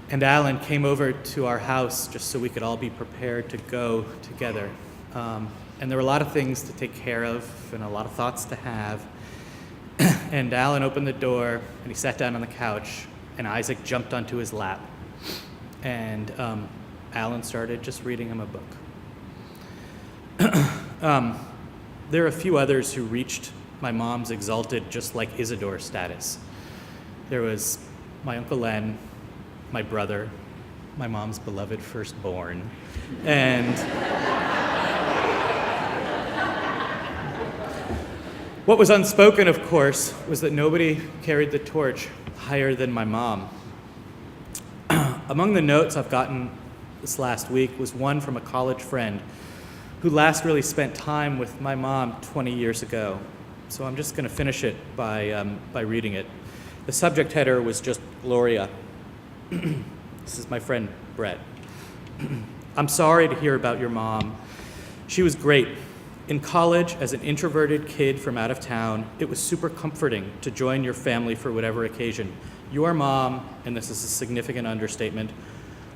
and Alan came over to our house just so we could all be prepared to go together. And there were a lot of things to take care of and a lot of thoughts to have. And Alan opened the door and he sat down on the couch, and Isaac jumped onto his lap. And Alan started just reading him a book. There are a few others who reached my mom's exalted, just like Isidore status. There was my Uncle Len, my brother, my mom's beloved firstborn, and what was unspoken, of course, was that nobody carried the torch higher than my mom. Among the notes I've gotten this last week was one from a college friend who last really spent time with my mom 20 years ago. So I'm just going to finish it by reading it. The subject header was just Gloria. This is my friend Brett. I'm sorry to hear about your mom. She was great. In college, as an introverted kid from out of town, it was super comforting to join your family for whatever occasion. Your mom, and this is a significant understatement,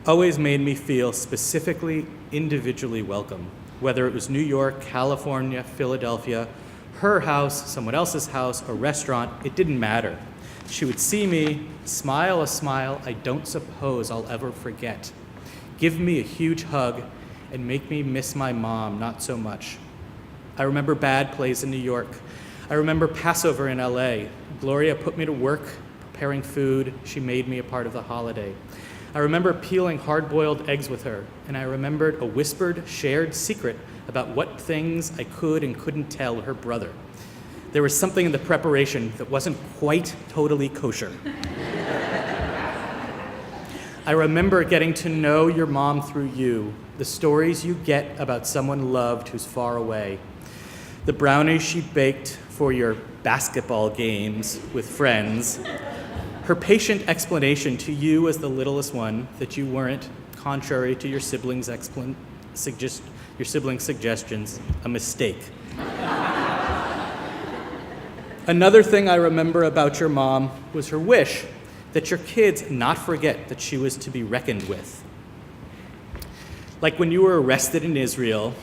always made me feel specifically, individually welcome. Whether it was New York, California, Philadelphia, her house, someone else's house, a restaurant, it didn't matter. She would see me, smile a smile I don't suppose I'll ever forget, give me a huge hug, and make me miss my mom not so much. I remember bad plays in New York. I remember Passover in LA. Gloria put me to work preparing food. She made me a part of the holiday. I remember peeling hard-boiled eggs with her, and I remembered a whispered, shared secret about what things I could and couldn't tell her brother. There was something in the preparation that wasn't quite totally kosher. I remember getting to know your mom through you, the stories you get about someone loved who's far away, the brownies she baked for your basketball games with friends, her patient explanation to you as the littlest one that you weren't, contrary to your siblings' suggestions, a mistake. Another thing I remember about your mom was her wish that your kids not forget that she was to be reckoned with. Like when you were arrested in Israel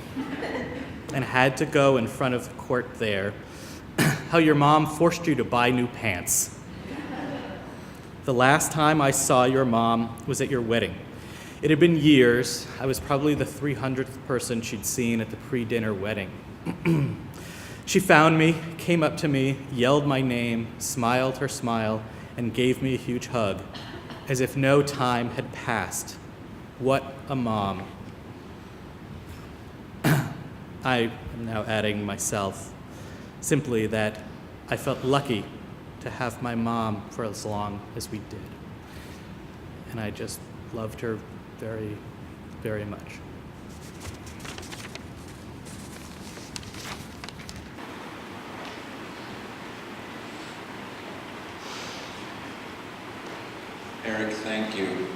and had to go in front of the court there, how your mom forced you to buy new pants. The last time I saw your mom was at your wedding. It had been years. I was probably the 300th person she'd seen at the pre-dinner wedding. She found me, came up to me, yelled my name, smiled her smile, and gave me a huge hug, as if no time had passed. What a mom. I am now adding myself, simply that I felt lucky to have my mom for as long as we did. And I just loved her very, very much. Eric, thank you.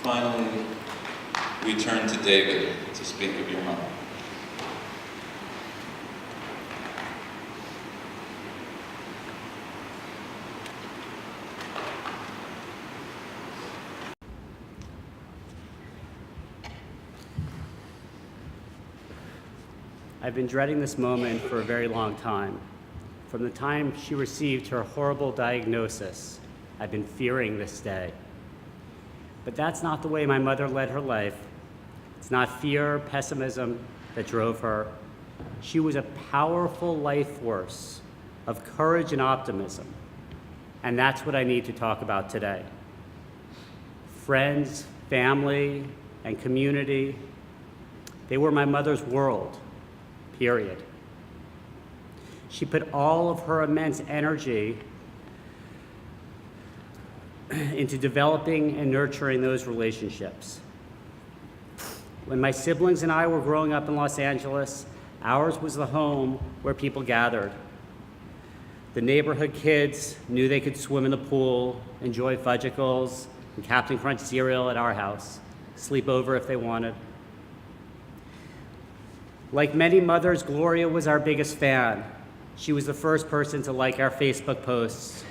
Finally, we turn to David to speak of your mom. I've been dreading this moment for a very long time. From the time she received her horrible diagnosis, I've been fearing this day. But that's not the way my mother led her life. It's not fear or pessimism that drove her. She was a powerful life force of courage and optimism. And that's what I need to talk about today. Friends, family, and community, they were my mother's world, period. She put all of her immense energy into developing and nurturing those relationships. When my siblings and I were growing up in Los Angeles, ours was the home where people gathered. The neighborhood kids knew they could swim in the pool, enjoy fudgicles, and Captain Crunch cereal at our house, sleep over if they wanted. Like many mothers, Gloria was our biggest fan. She was the first person to like our Facebook posts,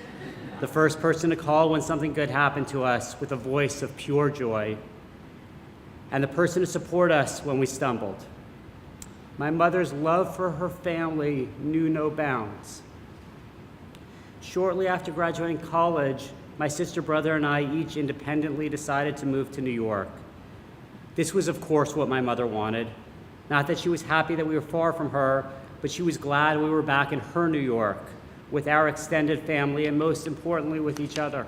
the first person to call when something good happened to us with a voice of pure joy, and the person to support us when we stumbled. My mother's love for her family knew no bounds. Shortly after graduating college, my sister, brother, and I each independently decided to move to New York. This was, of course, what my mother wanted. Not that she was happy that we were far from her, but she was glad we were back in her New York, with our extended family, and most importantly, with each other.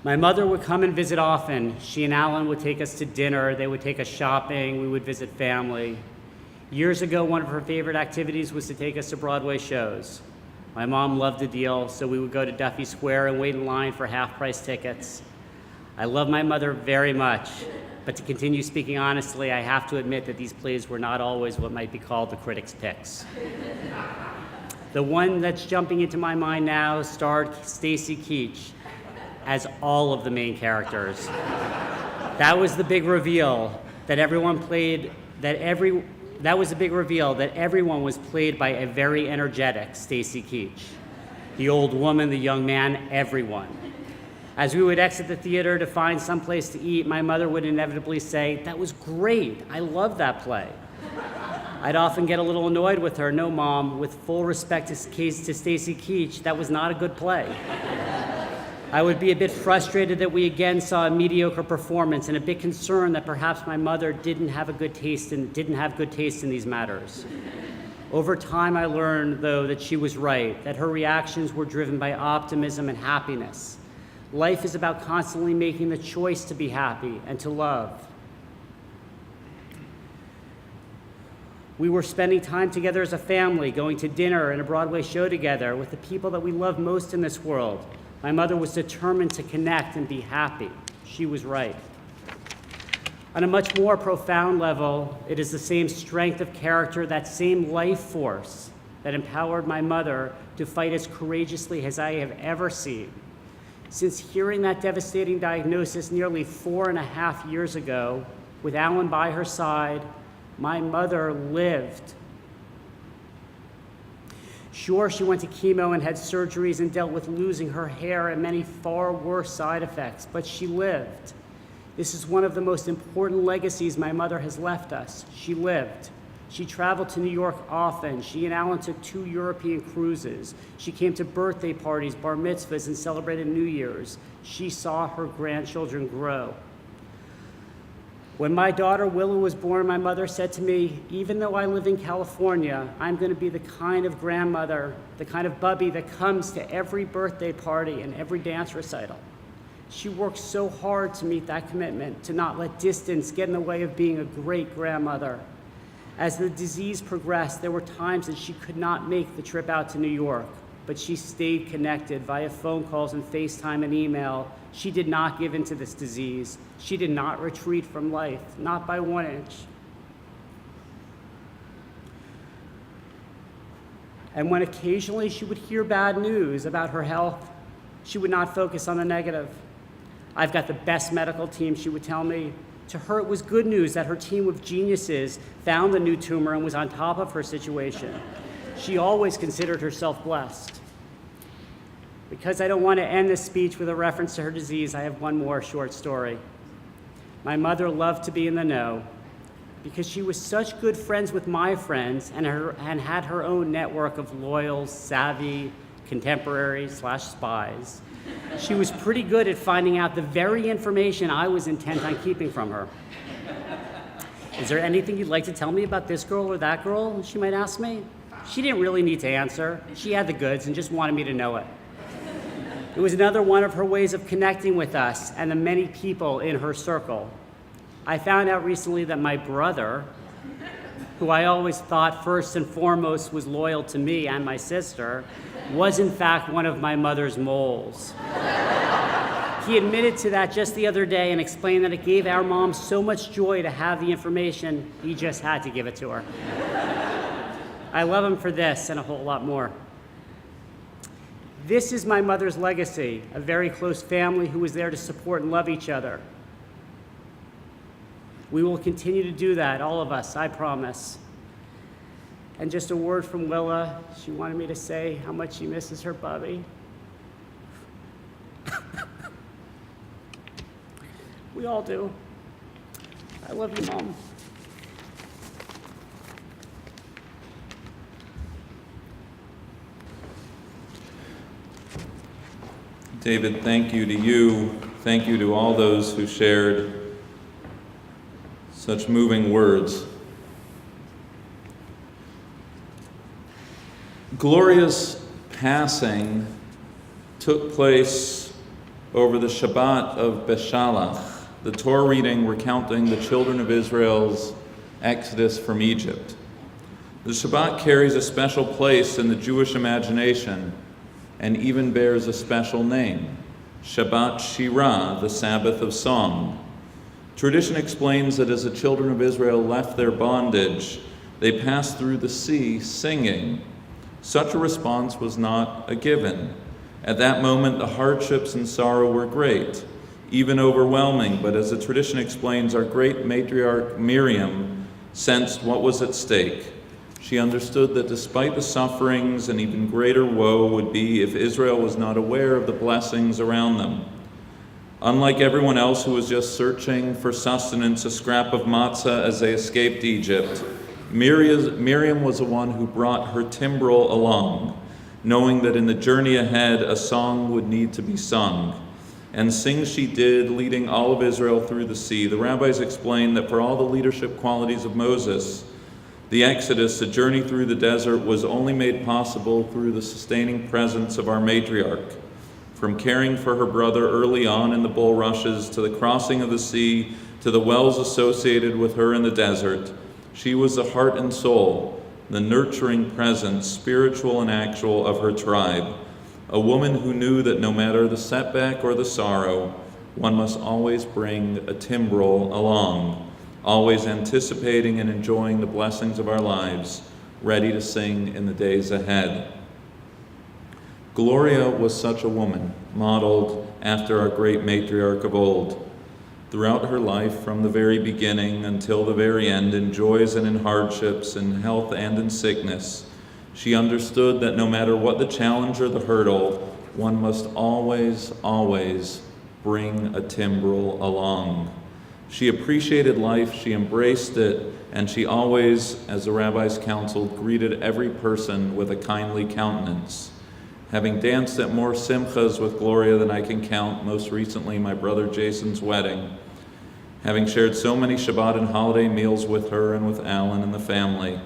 My mother would come and visit often. She and Alan would take us to dinner, they would take us shopping, we would visit family. Years ago, one of her favorite activities was to take us to Broadway shows. My mom loved the deal, so we would go to Duffy Square and wait in line for half-price tickets. I love my mother very much, but to continue speaking honestly, I have to admit that these plays were not always what might be called the critics' picks. The one that's jumping into my mind now starred Stacy Keach as all of the main characters. That was the big reveal that everyone was played by a very energetic Stacy Keach. The old woman, the young man, everyone. As we would exit the theater to find someplace to eat, my mother would inevitably say, "That was great, I love that play." I'd often get a little annoyed with her. "No, Mom, with full respect to Stacy Keach, that was not a good play." I would be a bit frustrated that we again saw a mediocre performance and a bit concerned that perhaps my mother didn't have good taste in these matters. Over time, I learned, though, that she was right, that her reactions were driven by optimism and happiness. Life is about constantly making the choice to be happy and to love. We were spending time together as a family, going to dinner and a Broadway show together with the people that we love most in this world. My mother was determined to connect and be happy. She was right. On a much more profound level, it is the same strength of character, that same life force that empowered my mother to fight as courageously as I have ever seen. Since hearing that devastating diagnosis nearly 4.5 years ago, with Alan by her side, my mother lived. Sure, she went to chemo and had surgeries and dealt with losing her hair and many far worse side effects, but she lived. This is one of the most important legacies my mother has left us. She lived. She traveled to New York often. She and Alan took 2 European cruises. She came to birthday parties, bar mitzvahs, and celebrated New Year's. She saw her grandchildren grow. When my daughter Willow was born, my mother said to me, "Even though I live in California, I'm going to be the kind of grandmother, the kind of bubby that comes to every birthday party and every dance recital." She worked so hard to meet that commitment, to not let distance get in the way of being a great grandmother. As the disease progressed, there were times that she could not make the trip out to New York, but she stayed connected via phone calls and FaceTime and email. She did not give in to this disease. She did not retreat from life, not by 1 inch. And when occasionally she would hear bad news about her health, she would not focus on the negative. I've got the best medical team, she would tell me. To her, it was good news that her team of geniuses found the new tumor and was on top of her situation. She always considered herself blessed. Because I don't want to end this speech with a reference to her disease, I have one more short story. My mother loved to be in the know. Because she was such good friends with my friends and had her own network of loyal, savvy contemporaries/spies, she was pretty good at finding out the very information I was intent on keeping from her. Is there anything you'd like to tell me about this girl or that girl? She might ask me. She didn't really need to answer. She had the goods and just wanted me to know it. It was another one of her ways of connecting with us and the many people in her circle. I found out recently that my brother, who I always thought first and foremost was loyal to me and my sister, was in fact one of my mother's moles. He admitted to that just the other day and explained that it gave our mom so much joy to have the information, he just had to give it to her. I love him for this and a whole lot more. This is my mother's legacy, a very close family who was there to support and love each other. We will continue to do that, all of us, I promise. And just a word from Willa. She wanted me to say how much she misses her Bubby. We all do. I love you, Mom. David, thank you to you. Thank you to all those who shared such moving words. Gloria's passing took place over the Shabbat of Beshalach, the Torah reading recounting the children of Israel's exodus from Egypt. The Shabbat carries a special place in the Jewish imagination and even bears a special name, Shabbat Shirah, the Sabbath of song. Tradition explains that as the children of Israel left their bondage, they passed through the sea singing. Such a response was not a given. At that moment, the hardships and sorrow were great, even overwhelming, but as the tradition explains, our great matriarch Miriam sensed what was at stake. She understood that despite the sufferings, an even greater woe would be if Israel was not aware of the blessings around them. Unlike everyone else who was just searching for sustenance, a scrap of matzah as they escaped Egypt, Miriam was the one who brought her timbrel along, knowing that in the journey ahead a song would need to be sung. And sing she did, leading all of Israel through the sea. The rabbis explain that for all the leadership qualities of Moses, the Exodus, the journey through the desert, was only made possible through the sustaining presence of our matriarch. From caring for her brother early on in the bulrushes, to the crossing of the sea, to the wells associated with her in the desert, she was the heart and soul, the nurturing presence, spiritual and actual, of her tribe. A woman who knew that no matter the setback or the sorrow, one must always bring a timbrel along, always anticipating and enjoying the blessings of our lives, ready to sing in the days ahead. Gloria was such a woman, modeled after our great matriarch of old. Throughout her life, from the very beginning until the very end, in joys and in hardships, in health and in sickness, she understood that no matter what the challenge or the hurdle, one must always, always bring a timbrel along. She appreciated life, she embraced it, and she always, as the rabbis counseled, greeted every person with a kindly countenance. Having danced at more simchas with Gloria than I can count, most recently my brother Jason's wedding, having shared so many Shabbat and holiday meals with her and with Alan and the family,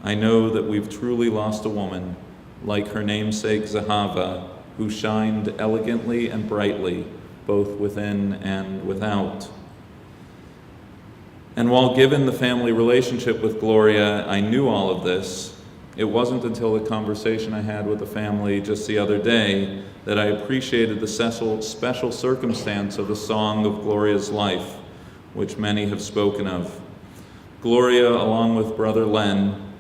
I know that we've truly lost a woman, like her namesake Zahava, who shined elegantly and brightly, both within and without. And while given the family relationship with Gloria, I knew all of this. It wasn't until the conversation I had with the family just the other day that I appreciated the special circumstance of the song of Gloria's life, which many have spoken of. Gloria, along with brother Len,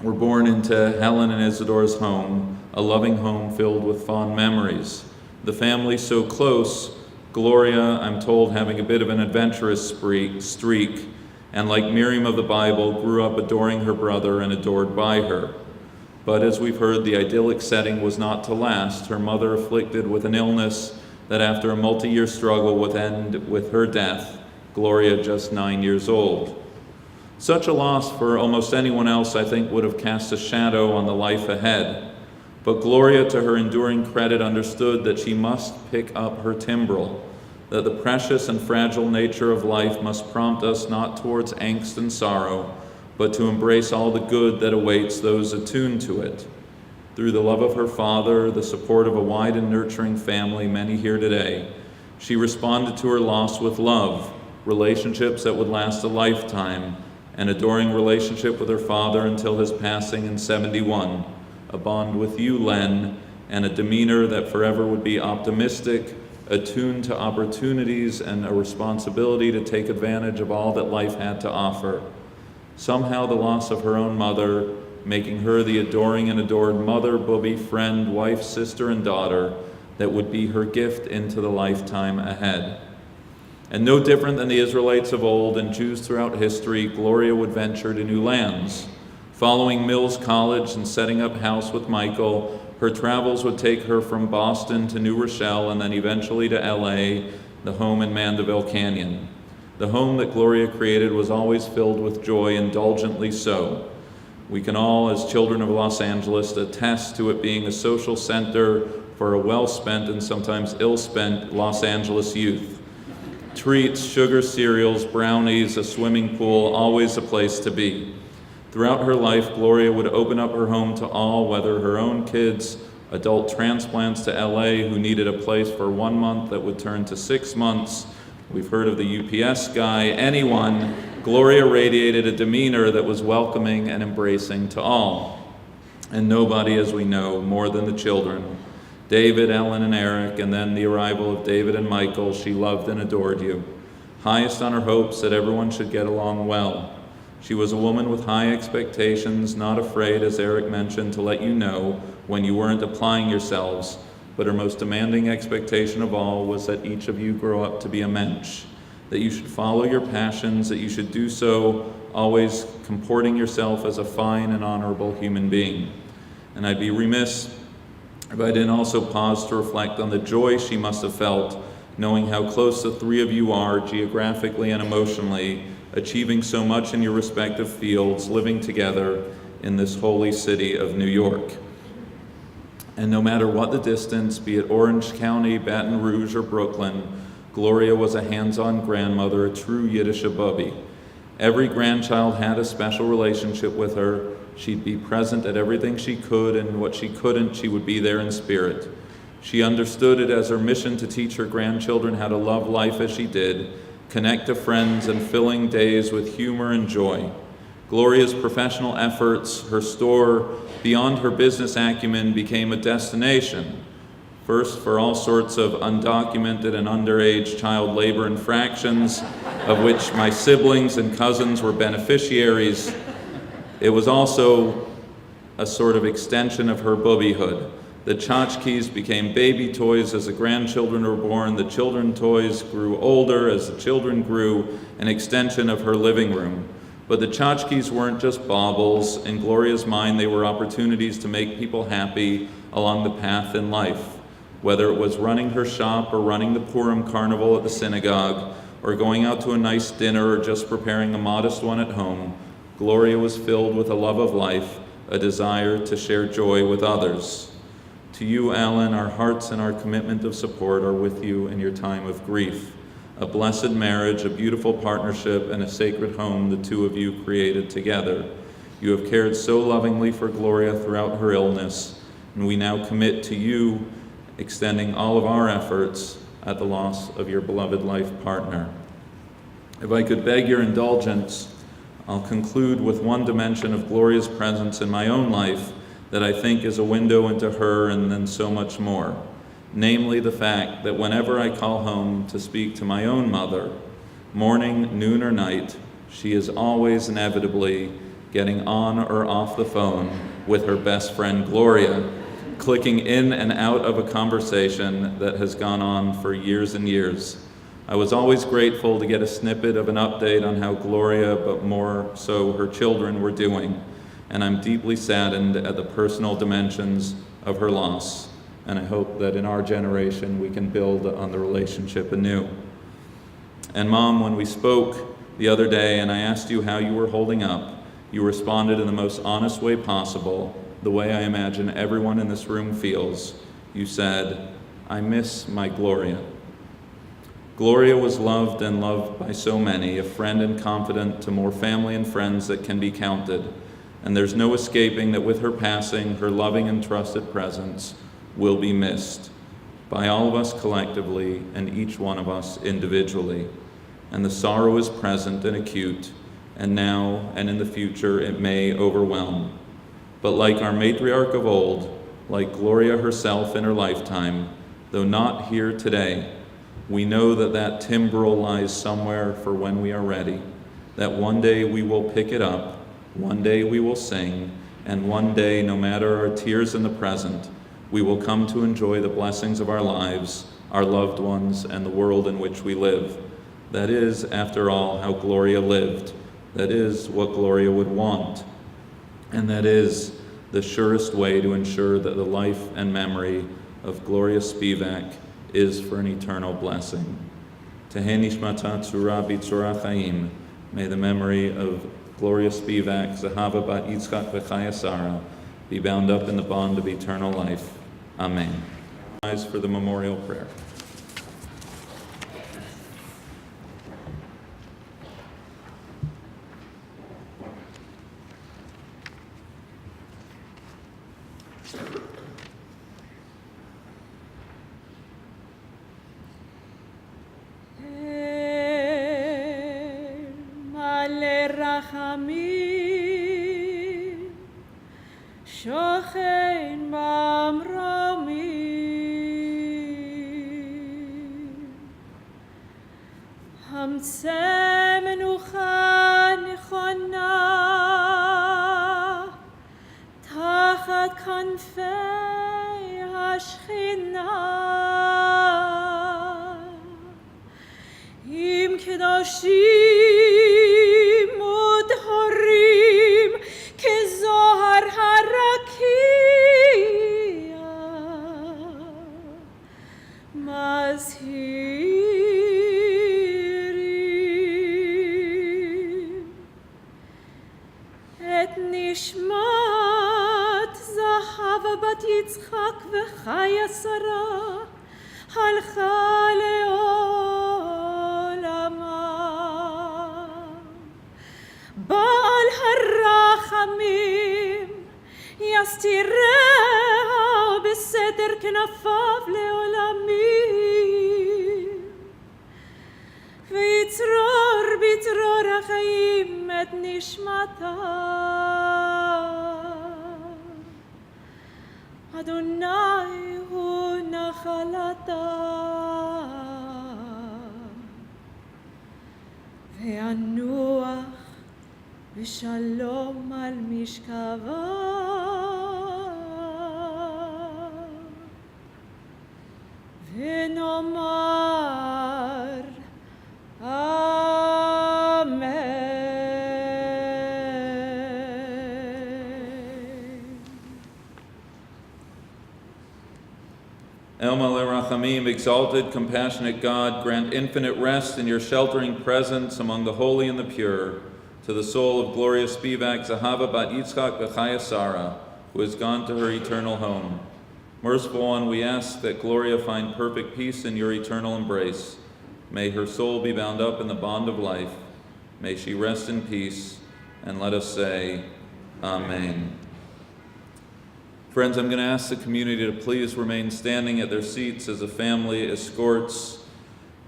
were born into Helen and Isidore's home, a loving home filled with fond memories. The family so close, Gloria, I'm told, having a bit of an adventurous streak, and like Miriam of the Bible, grew up adoring her brother and adored by her. But as we've heard, the idyllic setting was not to last. Her mother afflicted with an illness that after a multi-year struggle would end with her death, Gloria just 9 years old. Such a loss for almost anyone else, I think, would have cast a shadow on the life ahead. But Gloria, to her enduring credit, understood that she must pick up her timbrel, that the precious and fragile nature of life must prompt us not towards angst and sorrow, but to embrace all the good that awaits those attuned to it. Through the love of her father, the support of a wide and nurturing family, many here today, she responded to her loss with love, relationships that would last a lifetime, an adoring relationship with her father until his passing in 71, a bond with you, Len, and a demeanor that forever would be optimistic, attuned to opportunities, and a responsibility to take advantage of all that life had to offer. Somehow the loss of her own mother, making her the adoring and adored mother, booby, friend, wife, sister, and daughter that would be her gift into the lifetime ahead. And no different than the Israelites of old and Jews throughout history, Gloria would venture to new lands. Following Mills College and setting up house with Michael, her travels would take her from Boston to New Rochelle and then eventually to LA, the home in Mandeville Canyon. The home that Gloria created was always filled with joy, indulgently so. We can all, as children of Los Angeles, attest to it being a social center for a well-spent and sometimes ill-spent Los Angeles youth. Treats, sugar cereals, brownies, a swimming pool, always a place to be. Throughout her life, Gloria would open up her home to all, whether her own kids, adult transplants to LA who needed a place for 1 month that would turn to 6 months. We've heard of the UPS guy, anyone. Gloria radiated a demeanor that was welcoming and embracing to all. And nobody, as we know, more than the children. David, Ellen, and Eric, and then the arrival of David and Michael, she loved and adored you. Highest on her hopes that everyone should get along well. She was a woman with high expectations, not afraid, as Eric mentioned, to let you know when you weren't applying yourselves, but her most demanding expectation of all was that each of you grow up to be a mensch, that you should follow your passions, that you should do so always comporting yourself as a fine and honorable human being. And I'd be remiss if I didn't also pause to reflect on the joy she must have felt, knowing how close the three of you are geographically and emotionally, achieving so much in your respective fields, living together in this holy city of New York. And no matter what the distance, be it Orange County, Baton Rouge, or Brooklyn, Gloria was a hands-on grandmother, a true Yiddish bubby. Every grandchild had a special relationship with her. She'd be present at everything she could, and what she couldn't, she would be there in spirit. She understood it as her mission to teach her grandchildren how to love life as she did, connect to friends, and filling days with humor and joy. Gloria's professional efforts, her store, beyond her business acumen, became a destination. First, for all sorts of undocumented and underage child labor infractions, of which my siblings and cousins were beneficiaries. It was also a sort of extension of her boobyhood. The tchotchkes became baby toys as the grandchildren were born. The children's toys grew older as the children grew, an extension of her living room. But the tchotchkes weren't just baubles. In Gloria's mind, they were opportunities to make people happy along the path in life. Whether it was running her shop or running the Purim carnival at the synagogue, or going out to a nice dinner or just preparing a modest one at home, Gloria was filled with a love of life, a desire to share joy with others. To you, Alan, our hearts and our commitment of support are with you in your time of grief. A blessed marriage, a beautiful partnership, and a sacred home the two of you created together. You have cared so lovingly for Gloria throughout her illness, and we now commit to you, extending all of our efforts at the loss of your beloved life partner. If I could beg your indulgence, I'll conclude with one dimension of Gloria's presence in my own life that I think is a window into her and then so much more, namely the fact that whenever I call home to speak to my own mother, morning, noon, or night, she is always inevitably getting on or off the phone with her best friend Gloria, clicking in and out of a conversation that has gone on for years and years. I was always grateful to get a snippet of an update on how Gloria, but more so her children, were doing, and I'm deeply saddened at the personal dimensions of her loss, and I hope that in our generation we can build on the relationship anew. And Mom, when we spoke the other day and I asked you how you were holding up, you responded in the most honest way possible, the way I imagine everyone in this room feels. You said, "I miss my Gloria." Gloria was loved and loved by so many, a friend and confidant to more family and friends that can be counted. And there's no escaping that with her passing, her loving and trusted presence will be missed by all of us collectively and each one of us individually. And the sorrow is present and acute, and now and in the future it may overwhelm. But like our matriarch of old, like Gloria herself in her lifetime, though not here today, we know that that timbrel lies somewhere for when we are ready, that one day we will pick it up, one day we will sing, and one day, no matter our tears in the present, we will come to enjoy the blessings of our lives, our loved ones, and the world in which we live. That is, after all, how Gloria lived. That is what Gloria would want. And that is the surest way to ensure that the life and memory of Gloria Spivak is for an eternal blessing. Tehei nishmata tzura b'tzura chaim. May the memory of Gloria Spivak, Zahava bat Yitzchak v'chaya Sarah, be bound up in the bond of eternal life. Amen. Rise for the memorial prayer. שוכן במרומים, המצא מנוחה נכונה תחת כנפי השכינה, עם קדושים ודהורים כזוהר הרקיע, מזהירים את נשמת זהבה בת יצחק וחיה שרה, הלכה לעולמה. בעל הרחמים יסתיריה בסתר כנפיו לעולמים, ויצרור בצרור החיים את נשמתה. אדוני הוא נחלתה, וינוח ושלום על משכבה, ונאמר אמן. El Malei Rachamim, exalted, compassionate God, grant infinite rest in your sheltering presence among the holy and the pure, to the soul of Gloria Spivak, Zahava bat Yitzchak v'chaya Sarah, who has gone to her eternal home. Merciful One, we ask that Gloria find perfect peace in your eternal embrace. May her soul be bound up in the bond of life. May she rest in peace, and let us say, Amen. Friends, I'm going to ask the community to please remain standing at their seats as a family escorts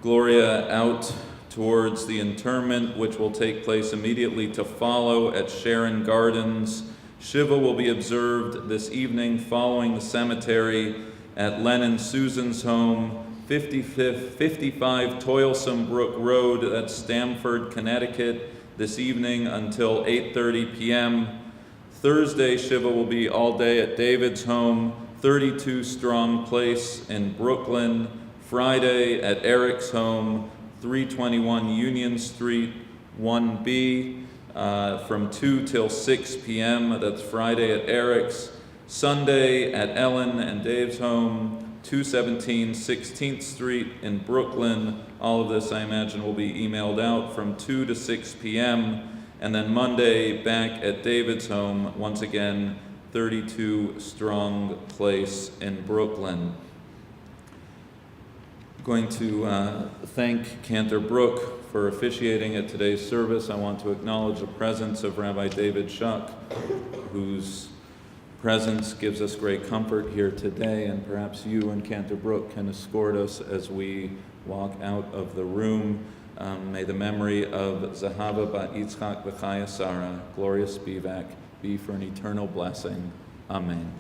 Gloria out towards the interment, which will take place immediately to follow at Sharon Gardens. Shiva will be observed this evening following the cemetery at Len and Susan's home, 55 Toilsome Brook Road, that's Stamford, Connecticut, this evening until 8:30 p.m. Thursday, Shiva will be all day at David's home, 32 Strong Place in Brooklyn. Friday at Eric's home, 321 Union Street, 1B, from 2 till 6 p.m. That's Friday at Eric's. Sunday at Ellen and Dave's home, 217 16th Street in Brooklyn. All of this, I imagine, will be emailed out from 2 to 6 p.m. And then Monday, back at David's home, once again, 32 Strong Place in Brooklyn. I'm going to thank Cantor Brook for officiating at today's service. I want to acknowledge the presence of Rabbi David Shuck, whose presence gives us great comfort here today, and perhaps you and Cantor Brook can escort us as we walk out of the room. May the memory of Zahava Bat Yitzchak B'chaya Sarah, Gloria Spivak, be for an eternal blessing. Amen.